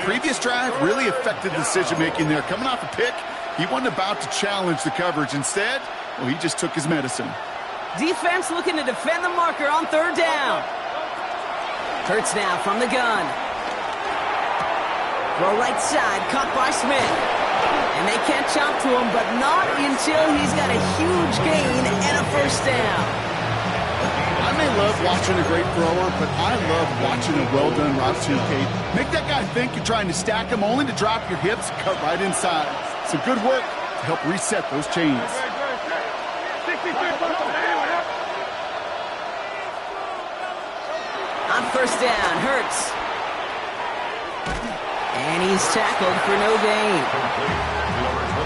previous drive, really affected the decision-making there. Coming off a pick, he wasn't about to challenge the coverage. Instead, well, he just took his medicine. Defense looking to defend the marker on third down. Hurts now from the gun. Throw right side, caught by Smith. And they can't chop to him, but not until he's got a huge gain and a first down. I may love watching a great thrower, but I love watching a well-done route too, Kate. Make that guy think you're trying to stack him, only to drop your hips, cut right inside. Some good work to help reset those chains. On first down, Hurts. And he's tackled for no gain.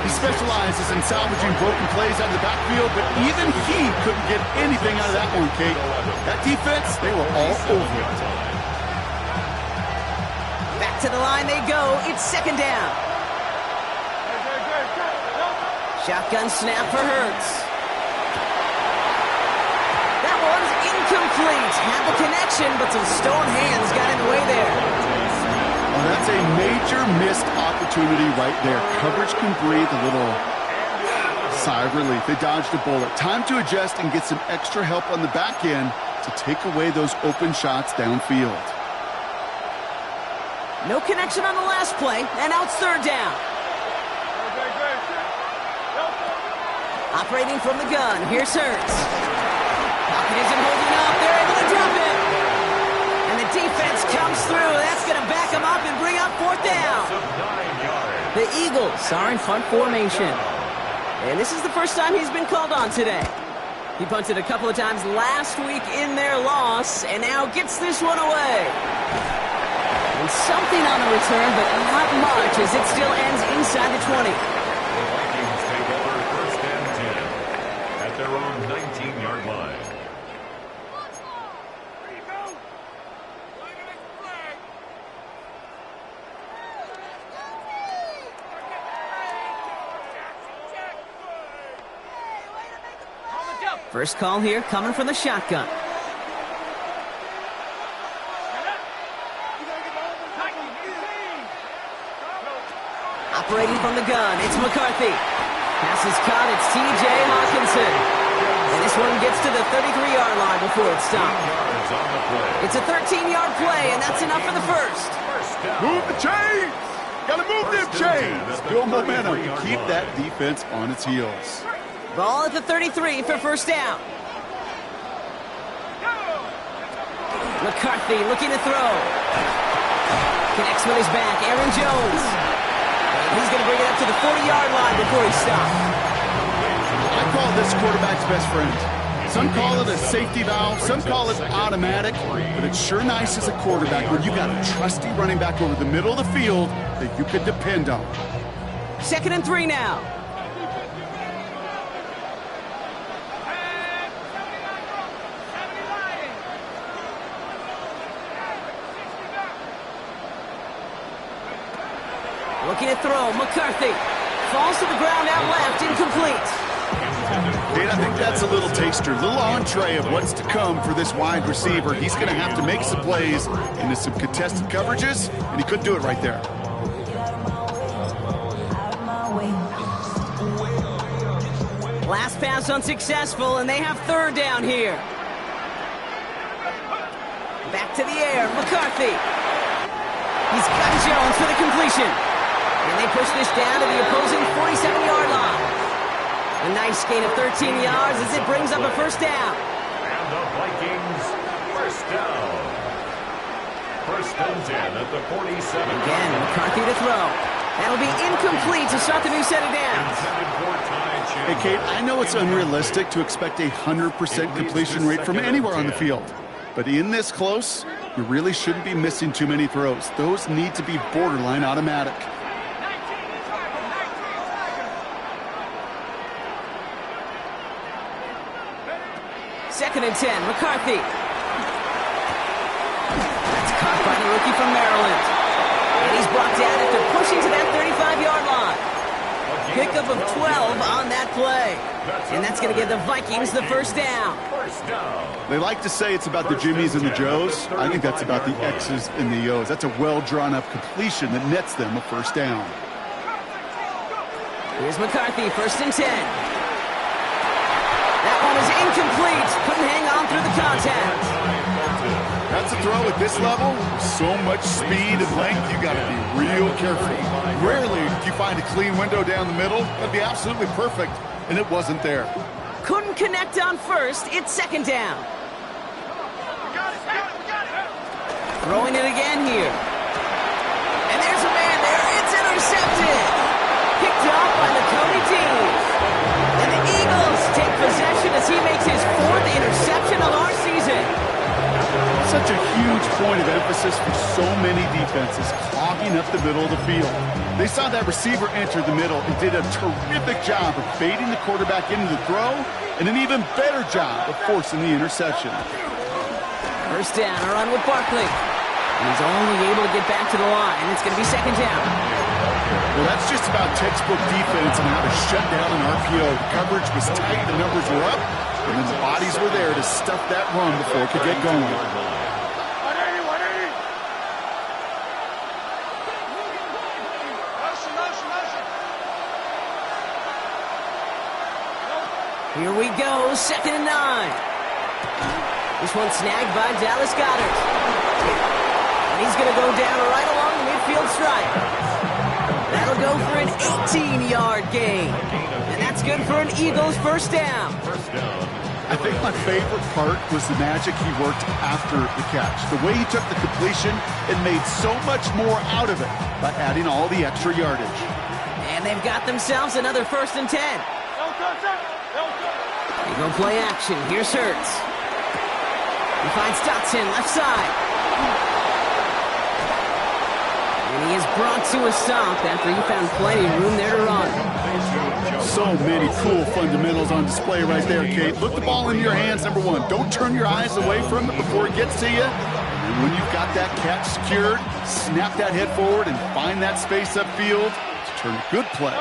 He specializes in salvaging broken plays out of the backfield, but even he couldn't get anything out of that one, Kate. That defense, they were all over it. Back to the line they go. It's second down. Shotgun snap for Hurts. That one's incomplete. Had the connection, but some stone hands got in the way there. Well, that's a major missed opportunity right there. Coverage can breathe a little sigh of relief. They dodged a bullet. Time to adjust and get some extra help on the back end to take away those open shots downfield. No connection on the last play, and now it's third down. Operating from the gun, here's Hurts. Pocket isn't holding up. They're able to drop it. And the defense comes through. That's going to back him up and bring up fourth down. The Eagles are in front formation. And this is the first time he's been called on today. He punted a couple of times last week in their loss, and now gets this one away. And something on the return, but not much, as it still ends inside the 20. The Vikings take over first and 10 at their own 19-yard line. First call here coming from the shotgun. Operating from the gun, it's McCarthy. Pass is caught, it's T.J. Hawkinson. And this one gets to the 33-yard line before it's stopped. It's a 13-yard play, and that's enough for the first. Move the chains! Gotta move them chains! Build momentum to keep that defense on its heels. Ball at the 33 for first down. McCarthy looking to throw. Connects with his back, Aaron Jones. And he's going to bring it up to the 40-yard line before he stops. I call this quarterback's best friend. Some call it a safety valve, some call it automatic, but it's sure nice as a quarterback when you got a trusty running back over the middle of the field that you can depend on. 2nd and 3 now. Looking to throw, McCarthy. Falls to the ground out left, incomplete. And I think that's a little taster, a little entree of what's to come for this wide receiver. He's going to have to make some plays into some contested coverages, and he couldn't do it right there. Last pass unsuccessful, and they have third down here. Back to the air, McCarthy. He's got Jones for the completion. And they push this down to the opposing 47-yard line. A nice gain of 13 yards as it brings up a first down. And the Vikings, first down. First and 10 at the 47. Again, McCarthy to throw. That'll be incomplete to start the new set of downs. Hey, Kate, I know it's unrealistic to expect a 100% completion rate from anywhere on the field. But in this close, you really shouldn't be missing too many throws. Those need to be borderline automatic. 2nd and 10, McCarthy. That's caught by the rookie from Maryland. And he's brought down after pushing to that 35-yard line. Pickup of 12 on that play. And that's going to give the Vikings the first down. They like to say it's about the Jimmies and the Joes. I think that's about the X's and the O's. That's a well-drawn-up completion that nets them a first down. Here's McCarthy, 1st and 10. That one is incomplete. Couldn't hang on through the contact. That's a throw at this level. So much speed and length, you got to be real careful. Rarely do you find a clean window down the middle. That'd be absolutely perfect, and it wasn't there. Couldn't connect on first. It's second down. Throwing it again here. And there's a man there. It's intercepted. Picked off by the Cody Dean. And the Eagles take possession as he makes his 4th interception of our season. Such a huge point of emphasis for so many defenses, clogging up the middle of the field. They saw that receiver enter the middle and did a terrific job of baiting the quarterback into the throw, and an even better job of forcing the interception. First down, a run with Barkley. He's only able to get back to the line. It's going to be second down. Well, that's just about textbook defense and how to shut down an RPO. The coverage was tight, the numbers were up, and then the bodies were there to stuff that run before it could get going. Here we go, 2nd and 9. This one snagged by Dallas Goedert. And he's going to go down right along the midfield stripe. That'll go for an 18-yard gain. And that's good for an Eagles first down. I think my favorite part was the magic he worked after the catch. The way he took the completion and made so much more out of it by adding all the extra yardage. And they've got themselves another 1st and 10. They go play action. Here's Hurts. He finds Dotson left side. And he is brought to a stop after he found plenty of room there to run. So many cool fundamentals on display right there, Kate. Look the ball into your hands, number one. Don't turn your eyes away from it before it gets to you. And when you've got that catch secured, snap that head forward and find that space upfield to turn a good play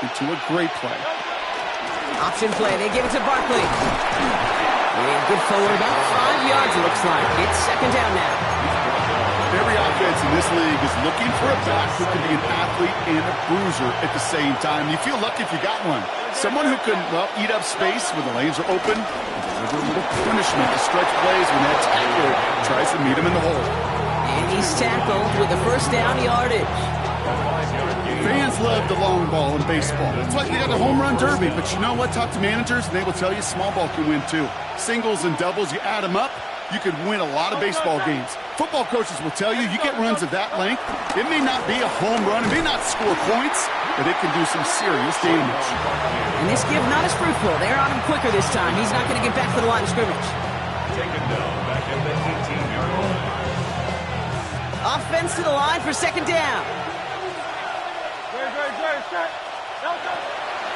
into a great play. Option play. They give it to Barkley. And good forward about 5 yards, it looks like. It's second down now. Every offense in this league is looking for a back who can be an athlete and a bruiser at the same time. You feel lucky if you got one. Someone who can, well, eat up space when the lanes are open and deliver a little punishment to stretch plays when that tackler tries to meet him in the hole. And he's tackled with the first down yardage. Fans love the long ball in baseball. It's like they got the home run derby. But you know what? Talk to managers, and they will tell you small ball can win too. Singles and doubles, you add them up, you could win a lot of baseball games. Football coaches will tell you, you get runs of that length, it may not be a home run, it may not score points, but it can do some serious damage. And this give not as fruitful. They're on him quicker this time. He's not going to get back to the line of scrimmage. Taken down back at the 18-yard line. Offense to the line for second down.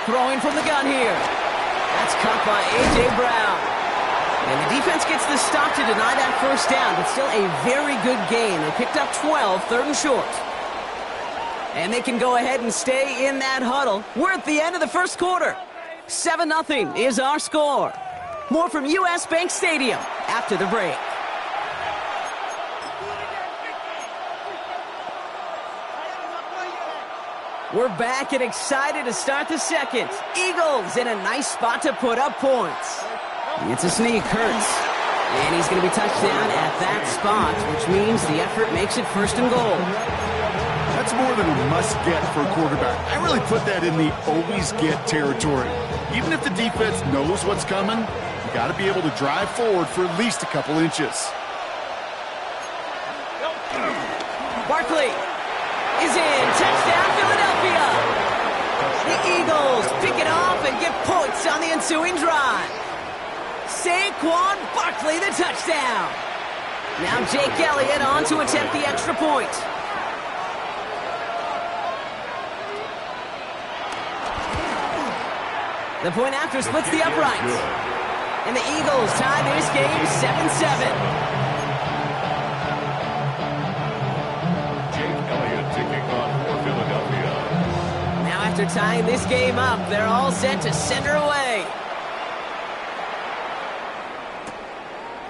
Throwing from the gun here. That's caught by A.J. Brown. And the defense gets the stop to deny that first down, but still a very good game. They picked up 12, 3rd and short. And they can go ahead and stay in that huddle. We're at the end of the first quarter. 7-0 is our score. More from U.S. Bank Stadium after the break. We're back and excited to start the second. Eagles in a nice spot to put up points. It's a sneak, Hurts. And he's going to be touched down at that spot, which means the effort makes it 1st and goal. That's more than a must-get for a quarterback. I really put that in the always-get territory. Even if the defense knows what's coming, you got to be able to drive forward for at least a couple inches. Barkley is in. Touchdown, Philadelphia. The Eagles pick it off and get points on the ensuing drive. Saquon Barkley, the touchdown. Now Jake Elliott on to attempt the extra point. The point after splits the uprights. And the Eagles tie this game 7-7. After tying this game up, they're all set to send her away.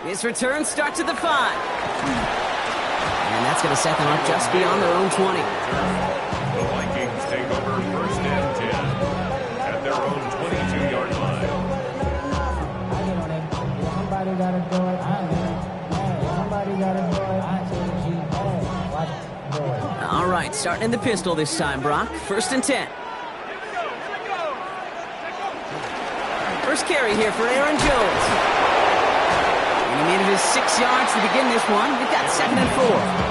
This return starts at the 5. And that's going to set them up just beyond their own 20. The Vikings take over 1st and 10 at their own 22-yard line. gotta do it. Somebody gotta do it. All right, starting in the pistol this time, Brock. 1st and 10. First carry here for Aaron Jones. And he made it his 6 yards to begin this one. We've got 2nd and 4.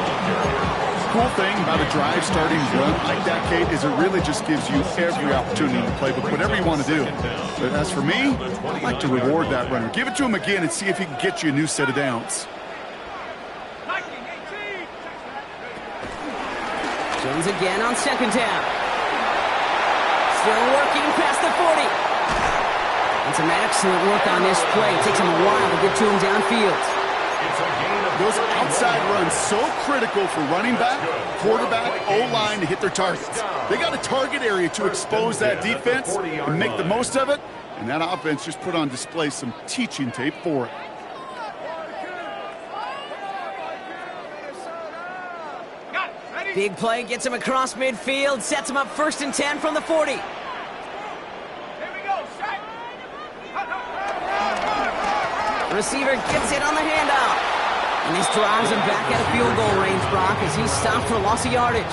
Cool thing about a drive starting run like that, Kate, is it really just gives you every opportunity to play with whatever you want to do. But as for me, I'd like to reward that runner. Give it to him again and see if he can get you a new set of downs. Jones again on 2nd down. Still working past the 40. And some excellent work on this play. It takes him a while to get to him downfield. Those outside runs so critical for running back, quarterback, O-line to hit their targets. They got a target area to expose that defense and make the most of it. And that offense just put on display some teaching tape for it. Big play gets him across midfield, sets him up 1st and 10 from the 40. Receiver gets it on the handoff. And this drives him back out of field goal range, Brock, as he's stopped for loss of yardage.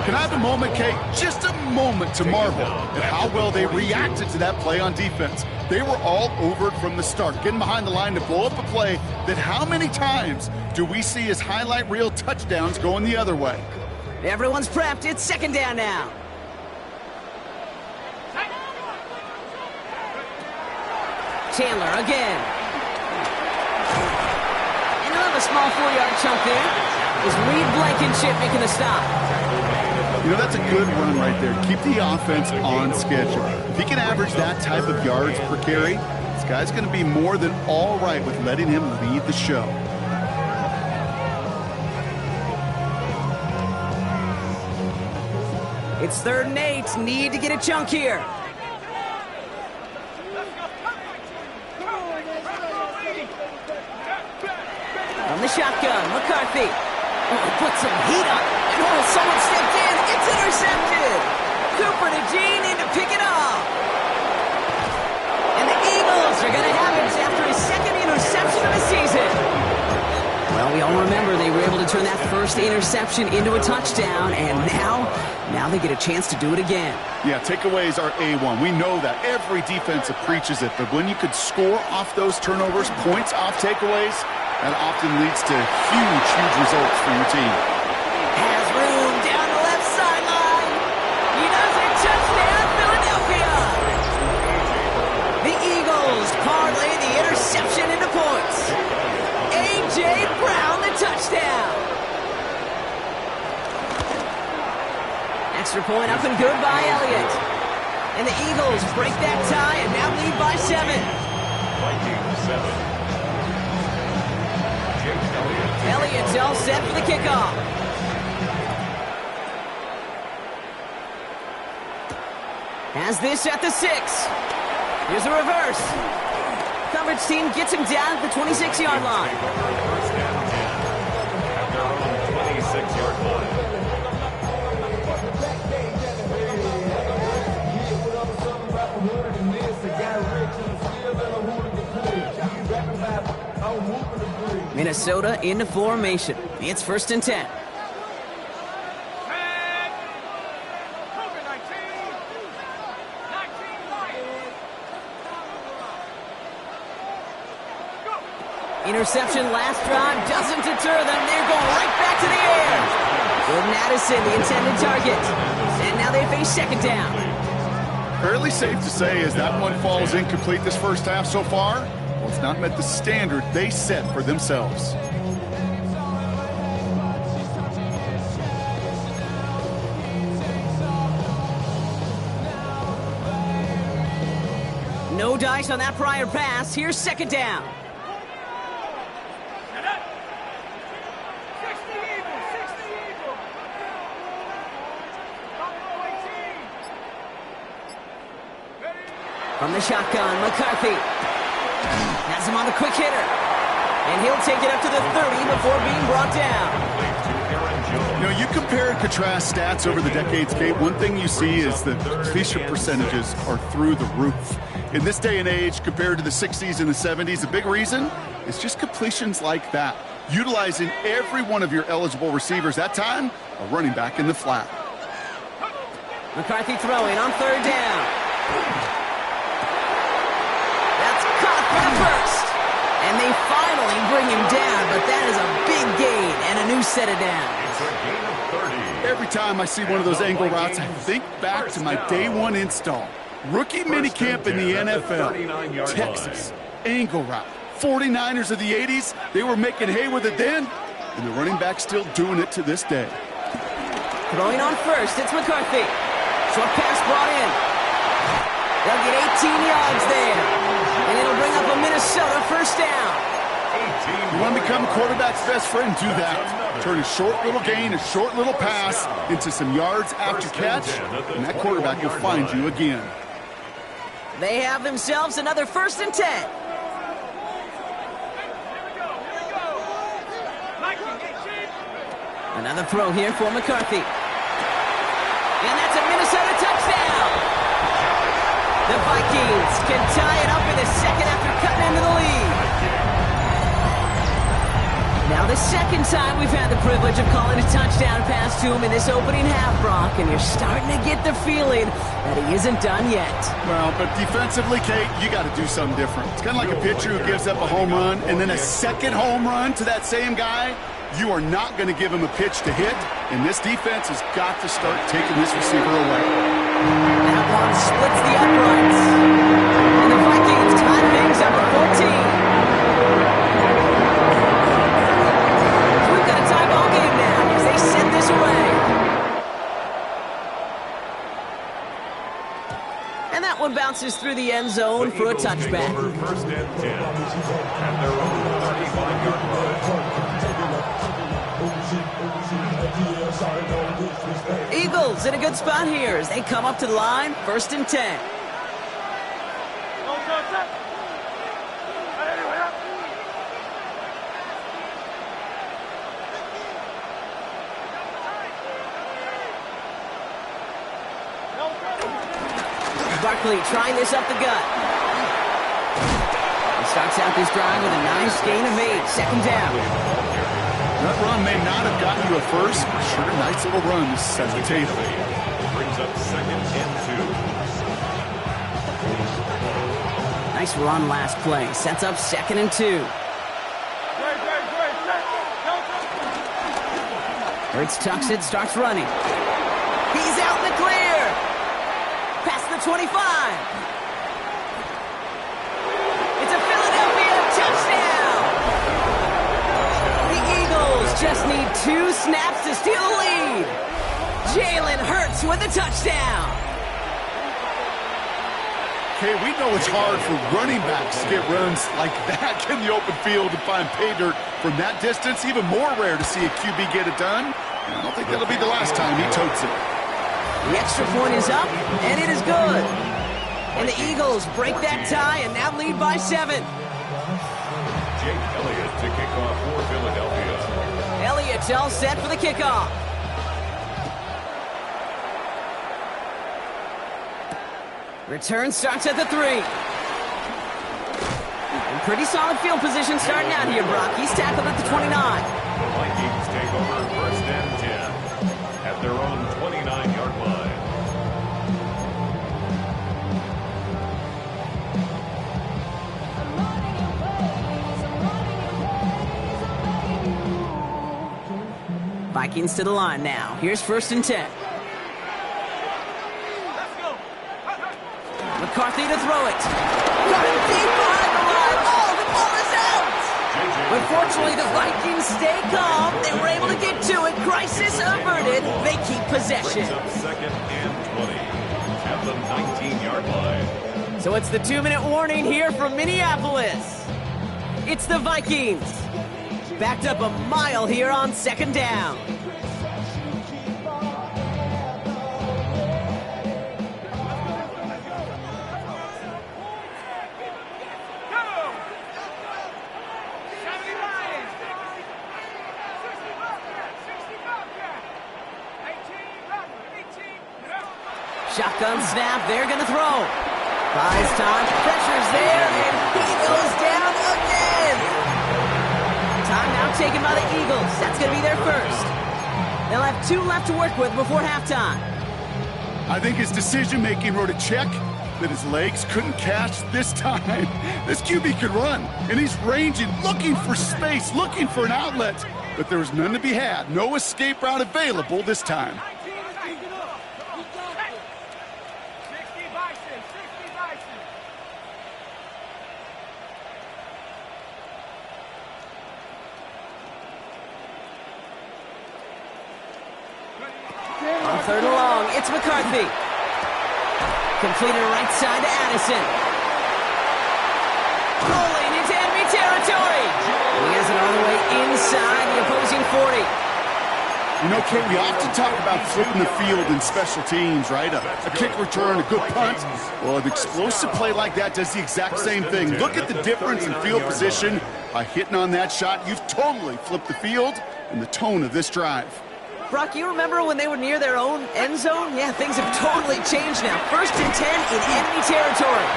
Can I have a moment, Kate? Just a moment to marvel at how well they reacted to that play on defense. They were all over it from the start, getting behind the line to blow up a play that how many times do we see as highlight reel touchdowns going the other way? Everyone's prepped. It's 2nd down now. Chandler again. And he'll have a small 4-yard chunk there. Is Reed Blankenship making the stop? You know, that's a good run right there. Keep the offense on schedule. If he can average that type of yards per carry, this guy's going to be more than all right with letting him lead the show. It's 3rd and 8. Need to get a chunk here. From the shotgun, McCarthy. Put some heat on. And someone stepped in. It's intercepted. Cooper to Jean in to pick it off. And the Eagles are going to have it after his 2nd interception of the season. Well, we all remember they were able to turn that first interception into a touchdown, and now they get a chance to do it again. Yeah, takeaways are A1. We know that. Every defensive preaches it, but when you could score off those turnovers, points off takeaways, that often leads to huge, huge results for your team. Has room down the left sideline. He does it. Touchdown, Philadelphia. The Eagles parlay the interception into points. A.J. Brown, the touchdown. Extra point up and good by Elliott. And the Eagles break that tie and now lead by 7. Elliott's all set for the kickoff. Has this at the 6. Here's a reverse. Coverage team gets him down at the 26-yard line. First down 10 at their own 26-yard line. Minnesota into formation. It's 1st and 10. Interception last drive doesn't deter them. They're going right back to the air. Jordan Addison, the intended target. And now they face 2nd down. Fairly safe to say as that one falls incomplete this first half so far, well, it's not met the standard they set for themselves. No dice on that prior pass. Here's 2nd down. From the shotgun, McCarthy has him on the quick hitter. And he'll take it up to the 30 before being brought down. You know, you compare and contrast stats over the decades, Kate. One thing you see is that completion percentages are through the roof. In this day and age, compared to the 60s and the 70s, the big reason is just completions like that. Utilizing every one of your eligible receivers. That time, a running back in the flat. McCarthy throwing on third down. That's caught for the first. And they finally bring him down, but that is a big gain and a new set of downs. It's a gain of 30. Every time I see one of those angle routes, I think back to my day one install. Rookie minicamp in the NFL. Texas, angle route. 49ers of the 80s, they were making hay with it then, and the running back's still doing it to this day. Throwing on first, it's McCarthy. Short pass brought in. They'll get 18 yards there, and it'll bring up a Minnesota first down. You want to become a quarterback's best friend, do that. Turn a short little gain, a short little pass into some yards after catch, and that quarterback will find you again. They have themselves another 1st and 10. Another throw here for McCarthy. And that's a Minnesota touchdown. The Vikings can tie it up in the second after cutting into the lead. Now the second time we've had the privilege of calling a touchdown pass to him in this opening half, Brock, and you're starting to get the feeling that he isn't done yet. Well, but defensively, Kate, you got to do something different. It's kind of like a pitcher who gives up a home run and then a second home run to that same guy. You are not going to give him a pitch to hit, and this defense has got to start taking this receiver away. That one splits the uprights, and the Vikings tie things up at 14. So we've got a tie ball game now as they send this away. And that one bounces through the end zone for a touchback. First and 10 at their own 35-yard line. Eagles in a good spot here as they come up to the line, 1st and 10. Barkley trying this up the gut. He starts out this drive with a nice gain of 8, 2nd down. That run may not have gotten you a first, but sure a nice little run to set the table. Brings up 2nd and 2. Nice run last play. Sets up 2nd and 2. Hurts tucks it, starts running. He's out in the clear. Past the 25. It's a Philadelphia touchdown. Just need 2 snaps to steal the lead. Jalen Hurts with a touchdown. Okay, we know it's hard for running backs to get runs like that in the open field and find pay dirt from that distance. Even more rare to see a QB get it done. And I don't think that'll be the last time he totes it. The extra point is up, and it is good. And the Eagles break that tie and now lead by 7. Jake Elliott to kick off for Philadelphia. Elliott's all set for the kickoff. Return starts at the 3. In pretty solid field position starting out here, Brock. He's tackled at the 29. The Vikings take over 1st and 10 at their own 29-yard line. Vikings to the line now. Here's 1st and 10. McCarthy to throw it. Running deep behind the line. Oh, the ball is out. But fortunately, the Vikings stay calm. They were able to get to it. Crisis averted. They keep possession. 2nd and 20 at the 19-yard line. So it's the 2-minute warning here from Minneapolis. It's the Vikings. Backed up a mile here on 2nd down. Shotgun snap, they're going to throw. Buys time, pressure's there, and he goes down again. Timeout taken by the Eagles. That's going to be their first. They'll have 2 left to work with before halftime. I think his decision-making wrote a check that his legs couldn't catch this time. This QB could run, and he's ranging, looking for space, looking for an outlet. But there was none to be had. No escape route available this time. On 3rd and long, it's McCarthy. Completed right side to Addison. Rolling into enemy territory. And he has it all the way inside the opposing 40. You know, Kate, we often talk about flipping the field in special teams, right? A kick return, a good punt. Well, an explosive play like that does the exact same thing. Look at the difference in field position. By hitting on that shot, you've totally flipped the field and the tone of this drive. Brock, you remember when they were near their own end zone? Yeah, things have totally changed now. 1st and 10 in enemy territory.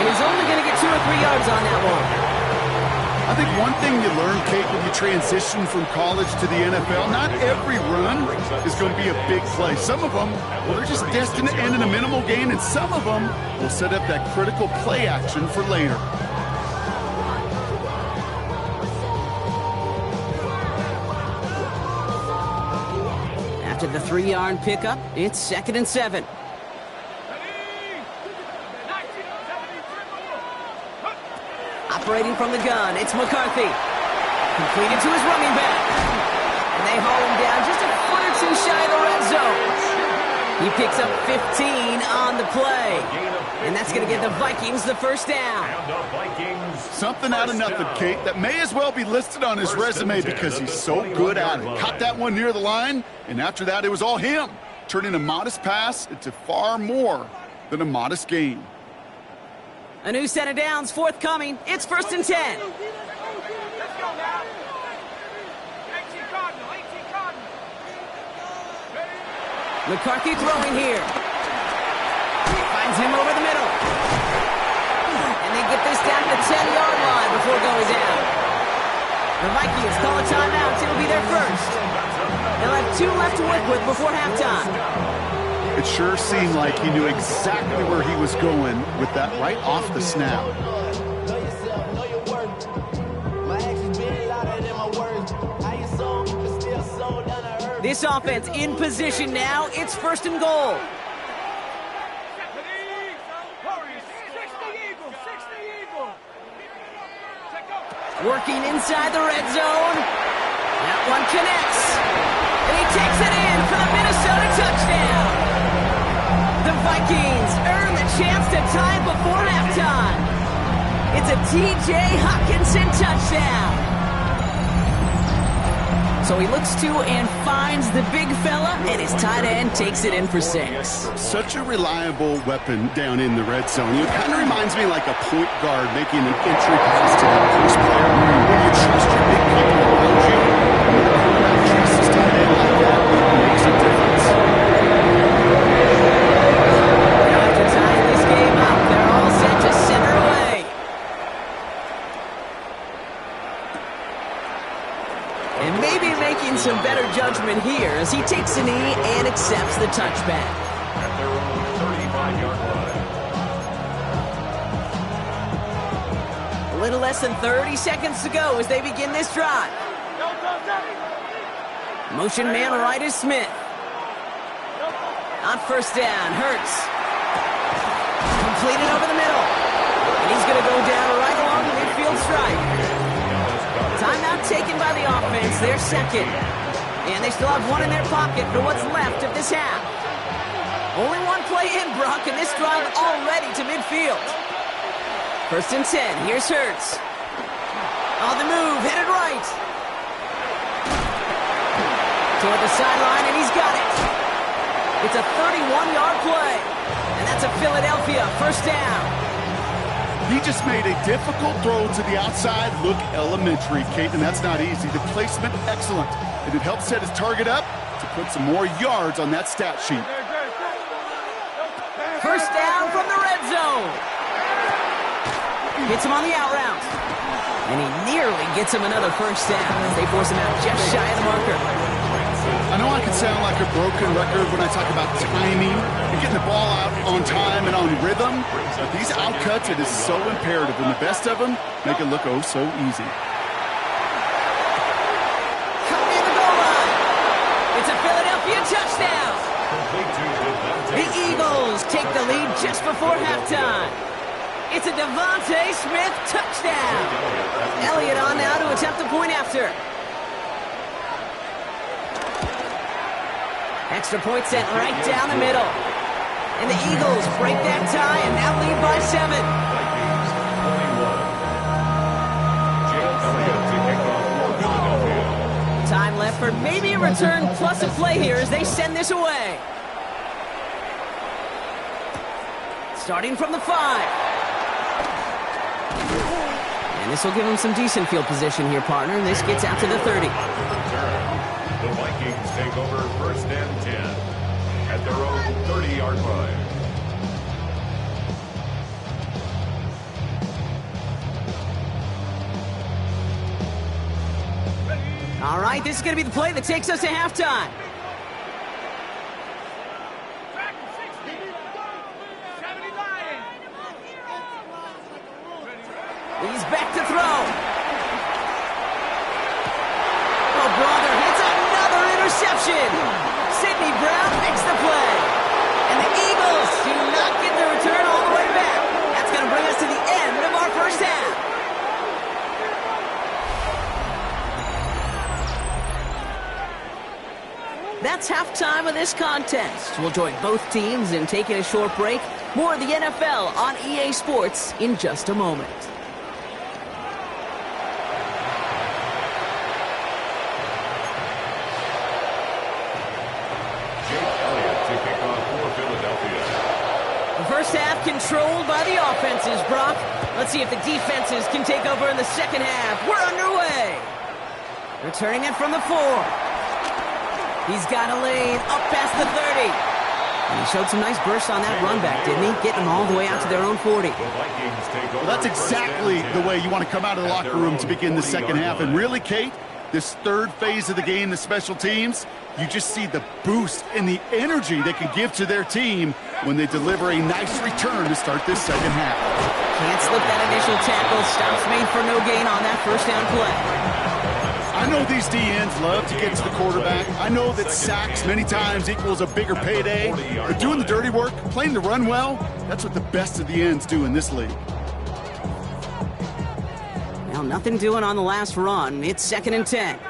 And he's only going to get 2 or 3 yards on that one. I think one thing you learn, Kate, when you transition from college to the NFL, not every run is going to be a big play. Some of them, well, they're just destined to end in a minimal gain, and some of them will set up that critical play action for later. After the 3-yard pickup, it's 2nd and 7. Operating from the gun, it's McCarthy. Completed to his running back. And they haul him down just a foot or 2 shy of the red zone. He picks up 15 on the play. And that's going to give the Vikings the first down. Something out of nothing, Kate, that may as well be listed on his resume because he's so good at it. Caught that one near the line, and after that, it was all him, turning a modest pass into far more than a modest gain. A new set of downs forthcoming. It's 1st and 10. Let's go now. 18 Cardinal. McCarthy throwing here. Finds him over the middle. And they get this down to the 10-yard line before going down. The Vikings call a timeout. It'll be their first. They'll have 2 left to work with before halftime. It sure seemed like he knew exactly where he was going with that right off the snap. This offense in position now. It's 1st and goal. Working inside the red zone. That one connects. And he takes it in for the Minnesota touchdown. The Vikings earn the chance to tie before halftime. It's a T.J. Hockenson touchdown. So he looks to and finds the big fella, and his tight end takes it in for 6. Such a reliable weapon down in the red zone. It kind of reminds me like a point guard making an entry pass to that post player. When you trust your big people around you, when the quarterback trusts his tight end like that, it makes a difference. After tying this game up, they're all set to center away. And maybe making some better judgment here as he takes a knee and accepts the touchback. At their own 35-yard line. A little less than 30 seconds to go as they begin this drive. Motion man right is Smith. On 1st down, Hurts. Completed over the middle. And he's going to go down right along the midfield stripe. Timeout taken by the offense, their 2nd. And they still have 1 in their pocket for what's left of this half. Only 1 play in, Brock, and this drive already to midfield. 1st and 10, here's Hurts. On the move, headed right. Toward the sideline, and he's got it. It's a 31-yard play. And that's a Philadelphia 1st down. He just made a difficult throw to the outside look elementary, Kate, and that's not easy. The placement, excellent. And it helped set his target up to put some more yards on that stat sheet. First down from the red zone. Hits him on the out route. And he nearly gets him another first down as they force him out just shy of the marker. I know I can sound like a broken record when I talk about timing and getting the ball out on time and on rhythm, but these outcuts, it is so imperative, and the best of them make it look oh so easy. Coming in the goal line. It's a Philadelphia touchdown. The Eagles take the lead just before halftime. It's a Devontae Smith touchdown. Elliott on now to attempt a point after. Extra point sent right down the middle. And the Eagles break that tie and now lead by 7. Time left for maybe a return plus a play here as they send this away. Starting from the 5. And this will give them some decent field position here, partner. And this gets out to the 30. The Vikings take over first and 10 at their own 30-yard line. All right, this is going to be the play that takes us to halftime. He's back to throw. Oh, brother, hits another interception. Sidney Brown makes the play. And the Eagles do not get the return all the way back. That's going to bring us to the end of our first half. That's halftime of this contest. We'll join both teams in taking a short break. More of the NFL on EA Sports in just a moment. First half controlled by the offenses, Brock. Let's see if the defenses can take over in the second half. We're underway. Returning it from the 4. He's got a lane up past the 30. And he showed some nice bursts on that run back, didn't he? Getting them all the way out to their own 40. Well, that's exactly the way you want to come out of the locker room to begin the second half. And really, Kate, this third phase of the game, the special teams, you just see the boost and the energy they can give to their team when they deliver a nice return to start this second half. Can't slip that initial tackle. Stops made for no gain on that first down play. I know these DNs love to get to the quarterback. I know that sacks many times equals a bigger payday. But doing the dirty work, playing the run well, that's what the best of the ends do in this league. Now, nothing doing on the last run. It's 2nd and 10.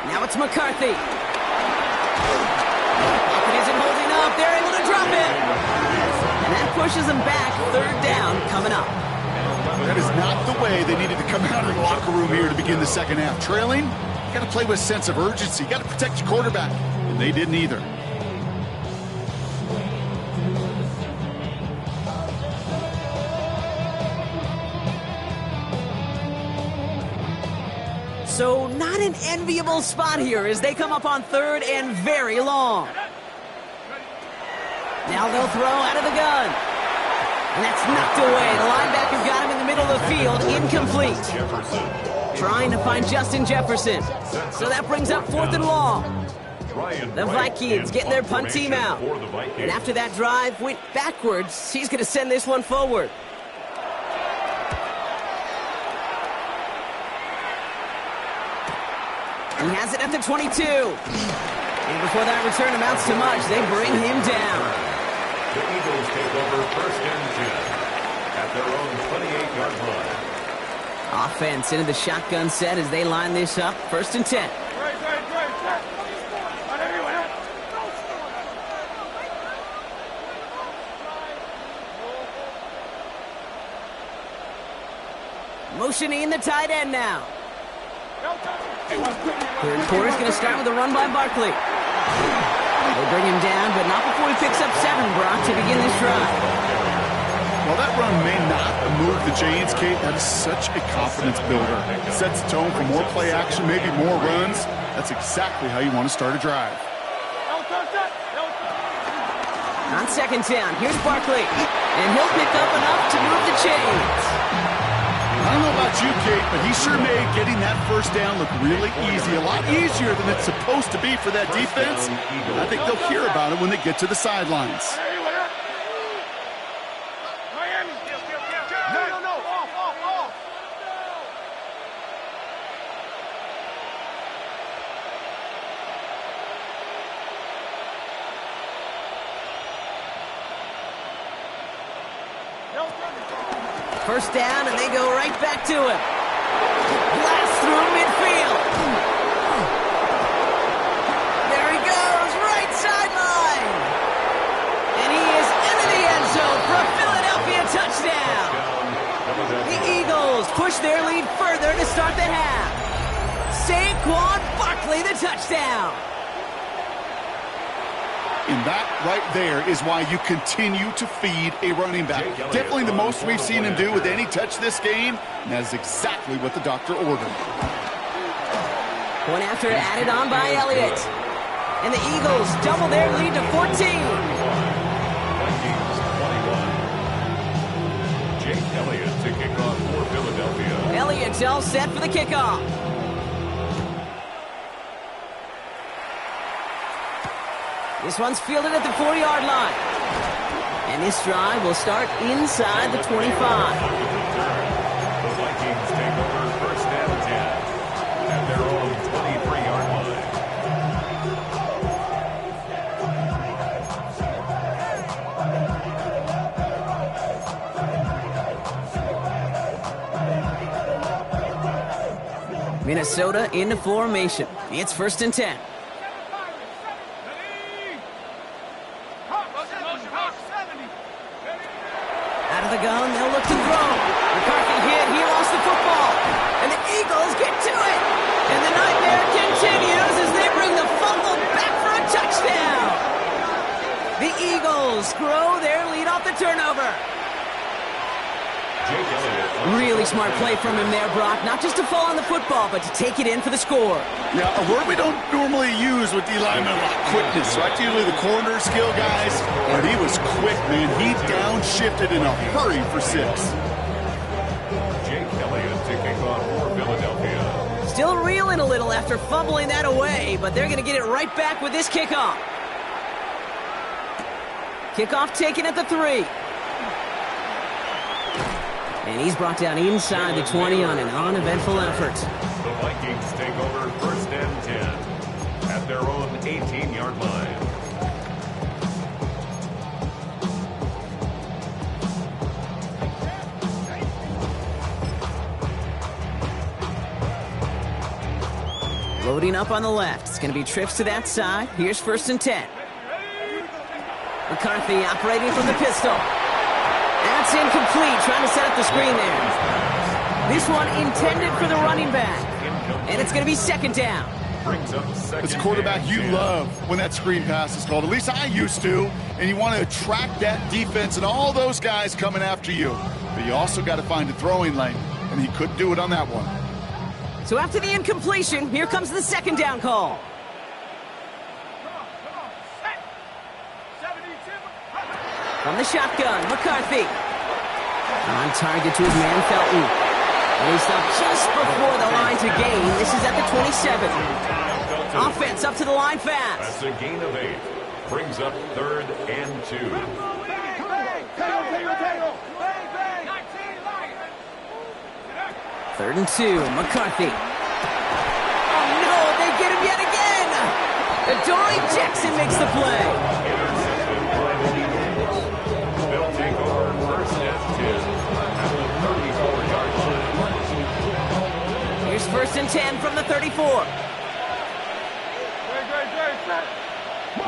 Now it's McCarthy. Pocket isn't holding up. They're able to drop it. And that pushes them back. 3rd down coming up. That is not the way they needed to come out of the locker room here to begin the second half. Trailing, you got to play with a sense of urgency. You got to protect your quarterback. And they didn't either. So not an enviable spot here as they come up on 3rd and very long. Now they'll throw out of the gun. And that's knocked away. The linebacker got him in the middle of the field. Incomplete. Trying to find Justin Jefferson. So that brings up 4th and long. The Vikings getting their punt team out. And after that drive went backwards, he's going to send this one forward. He has it at the 22. And before that return amounts to much, they bring him down. The Eagles take over first and 10 at their own 28-yard line. Offense into the shotgun set as they line this up. 1st and 10. Motioning the tight end now. 3rd quarter's going to start with a run by Barkley. They bring him down, but not before he picks up 7, Brock, to begin this drive. While that run may not move the chains, Kate, that is such a confidence builder. Sets the tone for more play action, maybe more runs. That's exactly how you want to start a drive. On second down, here's Barkley. And he'll pick up enough to move the chains. I don't know about you, Kate, but he sure made getting that first down look really easy. A lot easier than it's supposed to be for that defense. I think they'll hear about it when they get to the sidelines. First down, and they go right back to him. Blast through midfield. There he goes, right sideline. And he is into the end zone for a Philadelphia touchdown. The Eagles push their lead further to start the half. Saquon Barkley, the touchdown. And that right there is why you continue to feed a running back. Definitely the most we've seen him do with any touch this game, and that is exactly what the doctor ordered. One after added on by Elliott. And the Eagles double their lead to 14. Jake Elliott to kick off for Philadelphia. Elliott's all set for the kickoff. This one's fielded at the 40-yard line. And this drive will start inside the 25. The Vikings take over first and 10 at their own 23-yard line. Minnesota into formation. It's first and 10. The gun, they'll look to throw. McCarthy hit, he lost the football. And the Eagles get to it. And the nightmare continues as they bring the fumble back for a touchdown. The Eagles grow their lead off the turnover. Really smart play from him there, Brock. Not just to fall on the football, but to take it in for the score. Yeah, a word we don't normally use with D linemen a lot. Quickness, right? Usually the corner skill guys. But he was quick, man. He downshifted in a hurry for 6. Jake Elliott to kick off for Philadelphia. Still reeling a little after fumbling that away, but they're going to get it right back with this kickoff. Kickoff taken at the 3. And he's brought down inside the 20 on an uneventful effort. The Vikings take over first and 10 at their own 18-yard line. Loading up on the left. It's going to be trips to that side. Here's first and 10. McCarthy operating from the pistol. That's incomplete, trying to set up the screen there. This one intended for the running back. And it's going to be second down. As a quarterback, you love when that screen pass is called. At least I used to. And you want to attract that defense and all those guys coming after you. But you also got to find a throwing lane. And he couldn't do it on that one. So after the incompletion, here comes the second down call. From the shotgun, McCarthy. On target to his man, Felton. And he's up just before the line to gain. This is at the 27. Offense up to the line fast. That's a gain of 8. Brings up 3rd and 2. Third and 2, McCarthy. Oh no, they get him yet again. Adoree Jackson makes the play. They'll take over first and 10 at the 34-yard line. Here's first and 10 from the 34.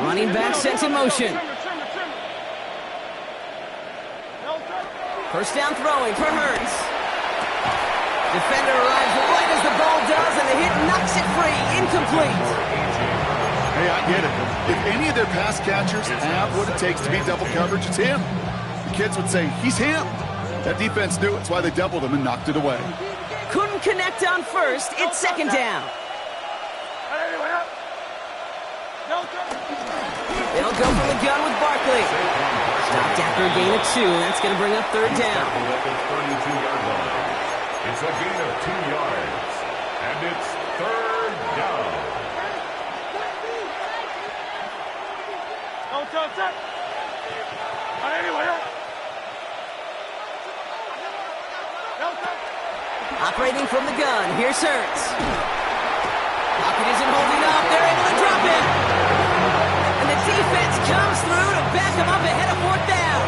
Running back sent in motion. First down throwing for Hurts. Defender arrives right as the ball does, and the hit knocks it free. Incomplete. Hey, I get it. If any of their pass catchers have what it takes to beat double coverage, it's him. The kids would say, he's him. That defense knew it. That's why they doubled him and knocked it away. Couldn't connect on first. It's second down. They'll go for the gun with Barkley. Stopped after a gain of 2. That's going to bring up third down. It's a gain of 2 yards. And it's third down. Operating from the gun, here's Hurts. Pocket isn't holding up, they're able to drop him. And the defense comes through to back him up ahead of fourth down.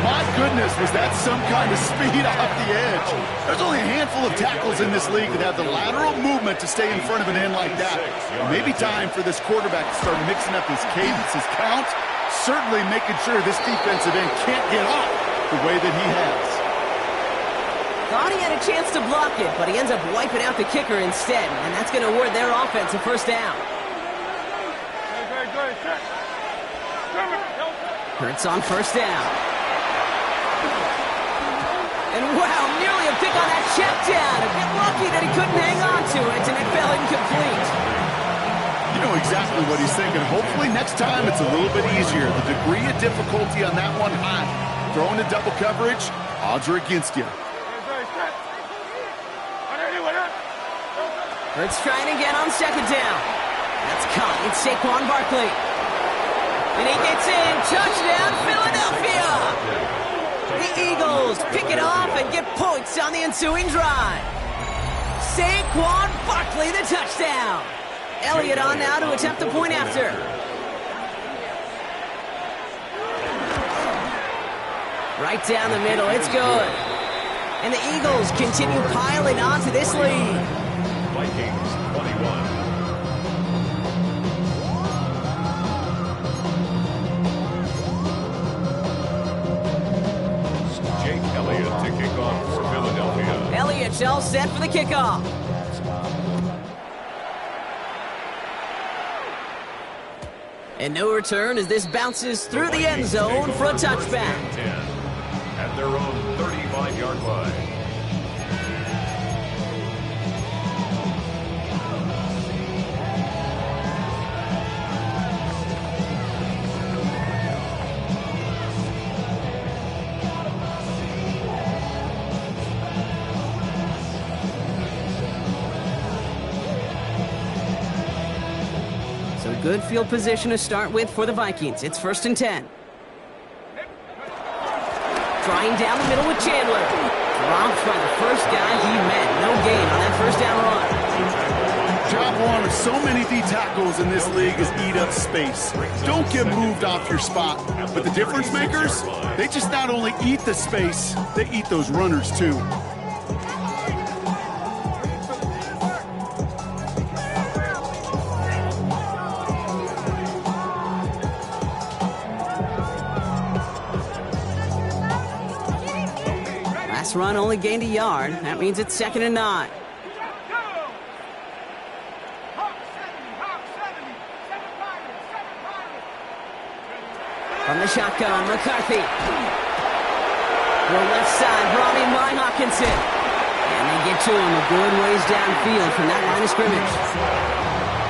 My goodness, was that some kind of speed off the edge. There's only a handful of tackles in this league that have the lateral movement to stay in front of an end like that. It may be time for this quarterback to start mixing up his cadence, his count, certainly making sure this defensive end can't get off the way that he has. Thought he had a chance to block it, but he ends up wiping out the kicker instead, and that's going to award their offense a first down. Hurts on first down. And wow, nearly a pick on that check down. A bit lucky that he couldn't hang on to it, and it fell incomplete. You know exactly what he's thinking. Hopefully next time it's a little bit easier. The degree of difficulty on that one high. Throwing a double coverage, odds are against you. Hurts trying again on second down. That's caught. It's Saquon Barkley. And he gets in. Touchdown, Philadelphia! The Eagles pick it off and get points on the ensuing drive. Saquon Barkley, the touchdown. Elliott on now to attempt the point after. Right down the middle, it's good. And the Eagles continue piling on to this lead. Vikings 21. Elliott to kick off for Philadelphia. Elliott's all set for the kickoff. And no return as this bounces through the end zone for a touchback. At their own 35-yard line. Good field position to start with for the Vikings. It's 1st and 10. Trying down the middle with Chandler. Dropped by the first guy he met. No gain on that first down run. Job one of so many D tackles in this league is eat up space. Don't get moved off your spot. But the difference makers, they just not only eat the space, they eat those runners too. Run only gained a yard. That means it's 2nd and 9. From the shotgun, McCarthy. The left side, Ronnie Mine Hawkinson. And they get to him a good ways downfield from that line of scrimmage.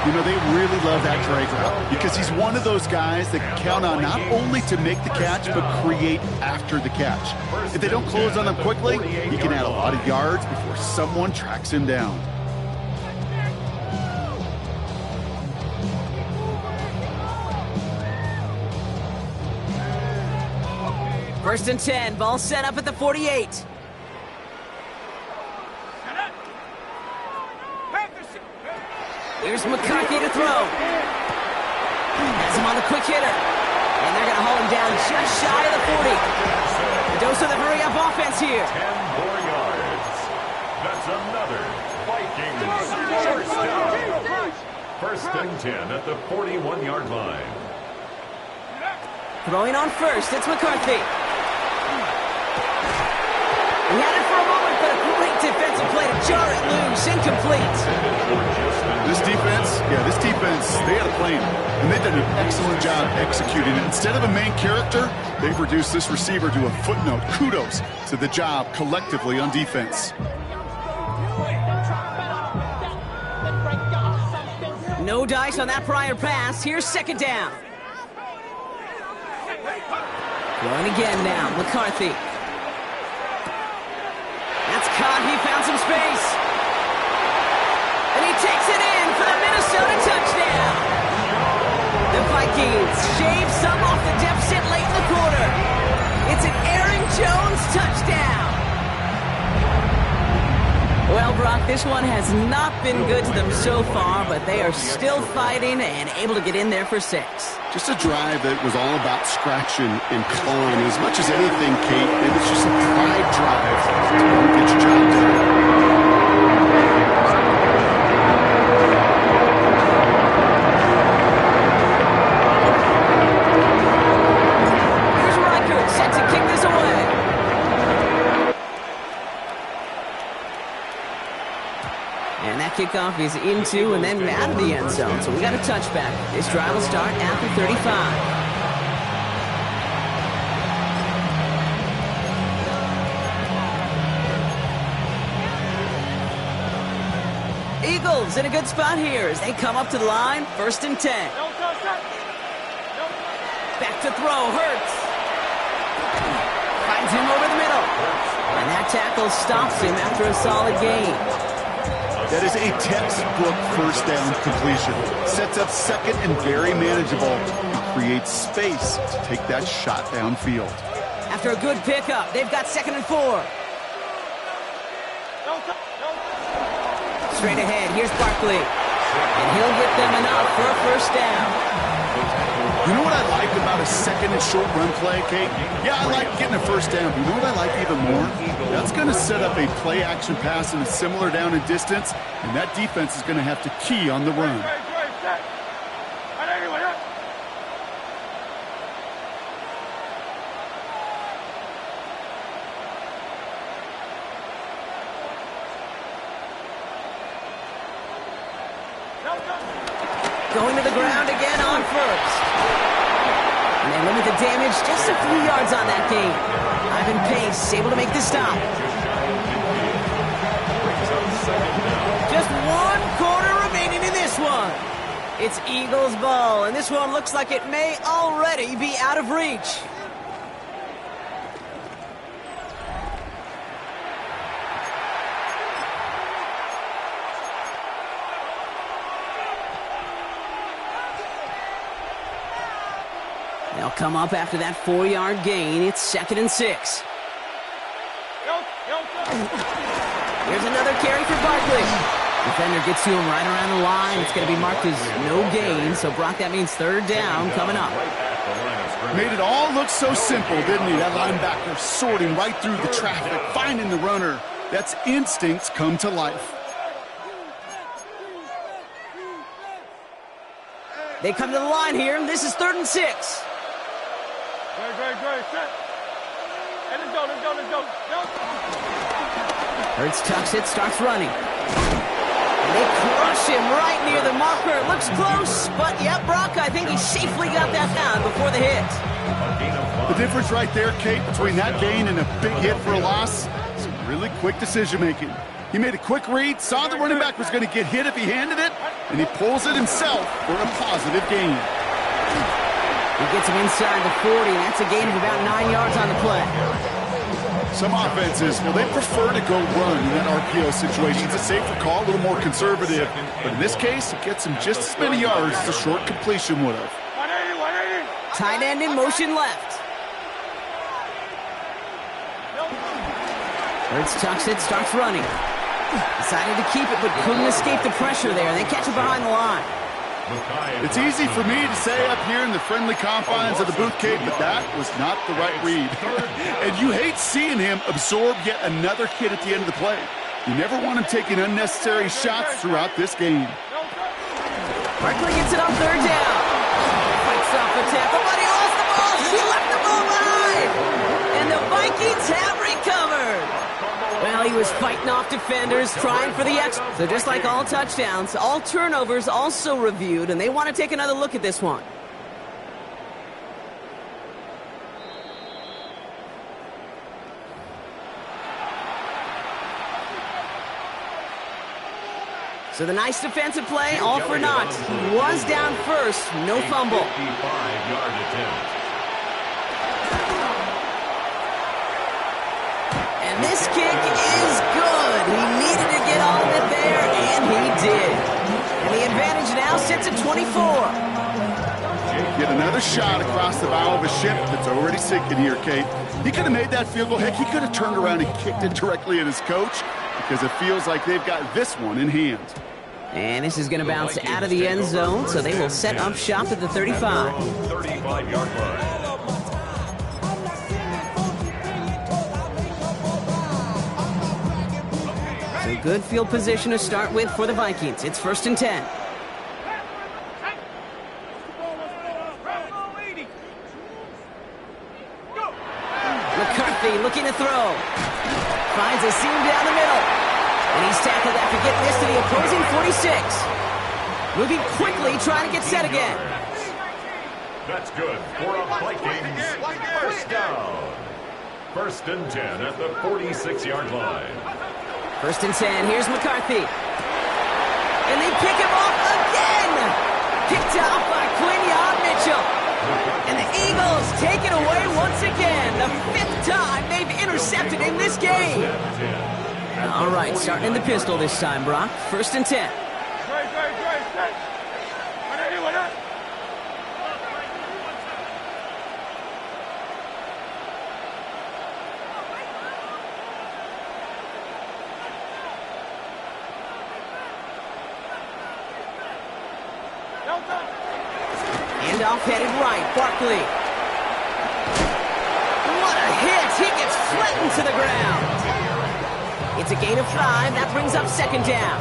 You know, they really love that drag route because he's one of those guys that can count on not only to make the catch, but create after the catch. If they don't close on him quickly, he can add a lot of yards before someone tracks him down. First and 10, ball set up at the 48. Here's McCarthy to throw. Has him on the quick hitter. And they're going to haul him down just shy of the 40. A dose of the hurry-up offense here. 10 more yards. That's another Vikings first down. First and 10 at the 41-yard line. Throwing on first, it's McCarthy. He had it for a moment, but a great defensive play to jar it loose. Incomplete. This defense Yeah, this defense, they had a plan, and they've done an excellent job executing it. Instead of a main character, they've reduced this receiver to a footnote. Kudos to the job collectively on defense. No dice on that prior pass. Here's second down. Going again now, McCarthy. That's caught. He found some space. And he takes it in for the Minnesota touchdown. The Vikings shave some off the deficit late in the quarter. It's an Aaron Jones touchdown. Well, Brock, this one has not been good to them so far, but they are still fighting and able to get in there for 6. Just a drive that was all about scratching and clawing. As much as anything, Kate, it was just a pride drive to get your job done. Kickoff is into and then out of the end zone, so we got a touchback. This drive will start after 35. Eagles in a good spot here as they come up to the line, 1st and 10. Back to throw, Hurts. Finds him over the middle. And that tackle stops him after a solid gain. That is a textbook first down completion. Sets up second and very manageable and creates space to take that shot downfield. After a good pickup, they've got 2nd and 4. Straight ahead, here's Barkley. And he'll get them enough for a first down. You know what I like about a second and short run play, Kate? Yeah, I like getting a first down. But you know what I like even more? That's going to set up a play-action pass in a similar down and distance, and that defense is going to have to key on the run. Going to the ground again on first. And they limit the damage just a few yards on that game. Ivan Pace able to make the stop. Just 1 quarter remaining in this one. It's Eagles ball, and this one looks like it may already be out of reach. They'll come up after that 4-yard gain. It's 2nd and 6. Here's another carry for Barkley. Defender gets to him right around the line. It's going to be marked as no gain. So, Brock, that means 3rd down coming up. Made it all look so simple, didn't he? That linebacker sorting right through the traffic, finding the runner. That's instincts come to life. They come to the line here. This is 3rd and 6. Great. Set. Hey, let's go. Hurts tucks it, starts running. They crush him right near the marker. Looks close, but yeah, Brock, I think he safely got that down before the hit. The difference right there, Kate, between that gain and a big hit for a loss, some really quick decision-making. He made a quick read, saw the running back was going to get hit if he handed it, and he pulls it himself for a positive gain. He gets him inside the 40, and that's a gain of about 9 yards on the play. Some offenses, well, they prefer to go run in that RPO situation. It's a safer call, a little more conservative. But in this case, it gets him just as many yards as a short completion would have. Tight end in motion left. Hurts tucks it, starts running. Decided to keep it, but couldn't escape the pressure there. They catch it behind the line. It's easy for me to say up here in the friendly confines of the booth, Kate, but that was not the right read. And you hate seeing him absorb yet another hit at the end of the play. You never want him taking unnecessary shots throughout this game. Barkley gets it on 3rd down. Fights off the tackle, but he lost the ball. He left the ball behind. And the Vikings have recovered. Well, he was fighting off defenders, trying for the X. So just like all touchdowns, all turnovers also reviewed, and they want to take another look at this one. So the nice defensive play, all for naught. He was down first, no fumble. 55-yard attempt. And this kick is good. He needed to get all of it there, and he did. And the advantage now sits at 24. Get another shot across the bow of a ship that's already sinking here, Kate. He could have made that field goal. Heck, he could have turned around and kicked it directly at his coach, because it feels like they've got this one in hand. And this is going to bounce out of the end zone, so they will set up shop at the 35. 35-yard line. So good field position to start with for the Vikings. It's 1st and 10. McCarthy looking to throw. Finds a seam down the middle. And he's tackled after getting this to the opposing 46. Moving quickly, trying to get set again. That's good for a Vikings first down. 1st and 10 at the 46-yard line. 1st and 10, here's McCarthy. And they pick him off again! Picked off by Quinion Mitchell. And the Eagles take it away once again. The 5th time they've intercepted in this game. All right, starting in the pistol this time, Brock. 1st and 10. Handoff headed right, Barkley. What a hit! He gets flattened to the ground. It's a gain of 5. That brings up 2nd down.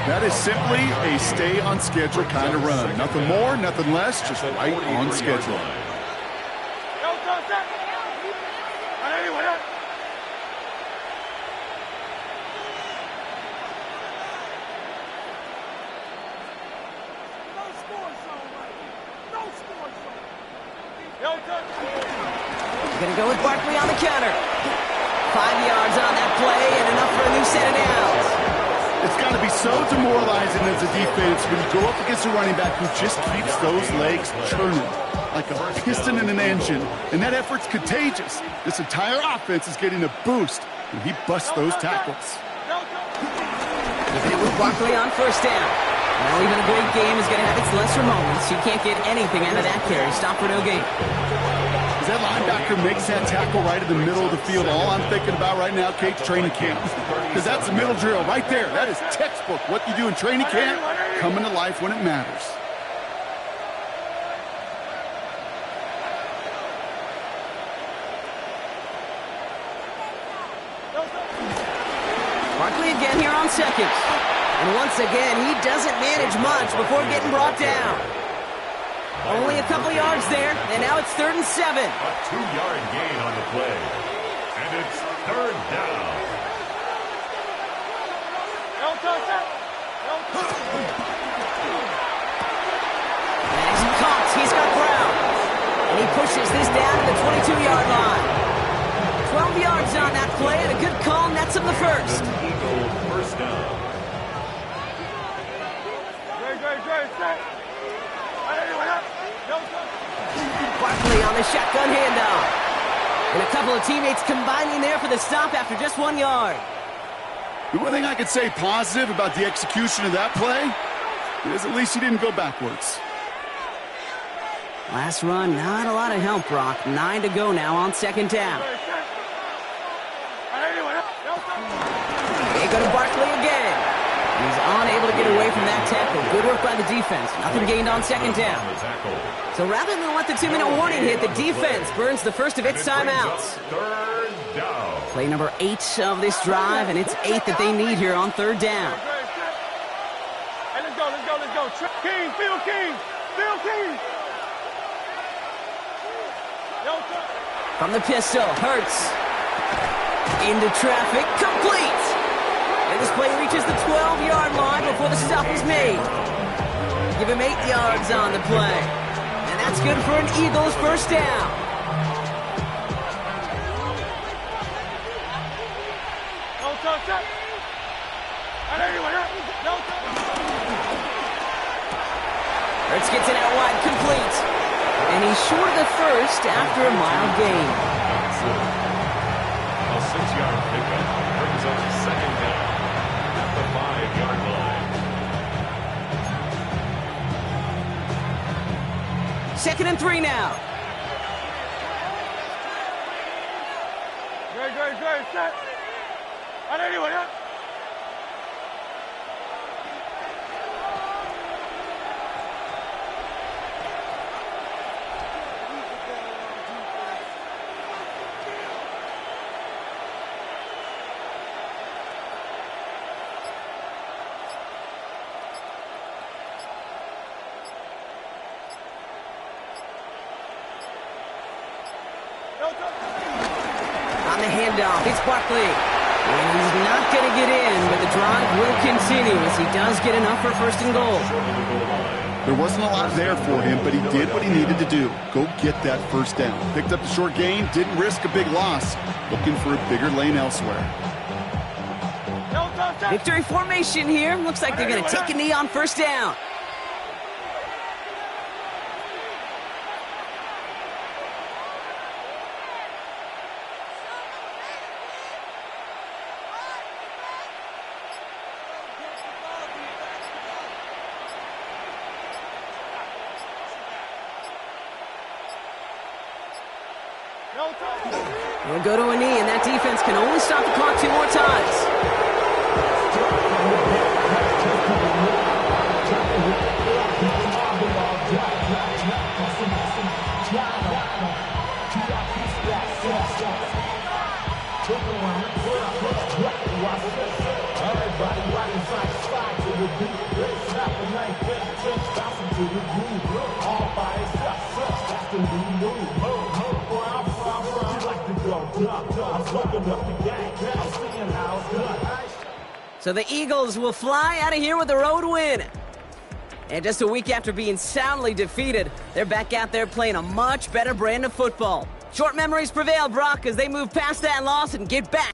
That is simply a stay on schedule kind of run. Nothing more, nothing less, just right on schedule. Going to go with Barkley on the counter. 5 yards on that play and enough for a new set of downs. It's got to be so demoralizing as a defense when you go up against a running back who just keeps those legs churning like a piston in an engine, and that effort's contagious. This entire offense is getting a boost when he busts those tackles. Keeping it with Barkley on 1st down. Well, even a great game is going to have its lesser moments. You can't get anything out of that carry. Stop for no gain. As that linebacker makes that tackle right in the middle of the field, all I'm thinking about right now, Kate's training camp. Because that's the middle drill right there. That is textbook. What you do in training camp, coming to life when it matters. Barkley again here on 2nd. And once again, he doesn't manage much before getting brought down. Only a couple yards there, and now it's 3rd and 7. A 2-yard gain on the play. And it's 3rd down. As he caught, he's got ground. And he pushes this down to the 22-yard line. 12 yards on that play, and a good call nets him the 1st. Eagle first down. Barkley on the shotgun handoff. And a couple of teammates combining there for the stop after just 1 yard. The one thing I could say positive about the execution of that play is at least he didn't go backwards. Last run, not a lot of help, Brock. 9 to go now on 2nd down. They go to Barkley again. He's unable to get away from that tackle. Good work by the defense. Nothing gained on 2nd down. So rather than let the 2-minute warning hit, the defense burns the first of its timeouts. 3rd down. Play number 8 of this drive, and it's 8 that they need here on 3rd down. Hey, let's go. King, Phil King. From the pistol, Hurts. Into traffic, complete! And this play reaches the 12-yard line before the stop is made. Give him 8 yards on the play. And that's good for an Eagles first down. Hurts gets it out wide, complete. And he's short of the first after a mild gain. A 6-yard pickup brings up second down at the 5-yard line. Second and 3 now. Great, set. Anyone else? On the handoff, it's Barkley. And he's not going to get in, but the drive will continue as he does get enough for first and goal. There wasn't a lot there for him, but he did what he needed to do. Go get that first down. Picked up the short gain, didn't risk a big loss. Looking for a bigger lane elsewhere. Victory formation here. Looks like they're going to take a knee on first down. We'll go to a knee, and that defense can only stop the clock 2 more times. So the Eagles will fly out of here with a road win. And just a week after being soundly defeated, they're back out there playing a much better brand of football. Short memories prevail, Brock, as they move past that loss and get back.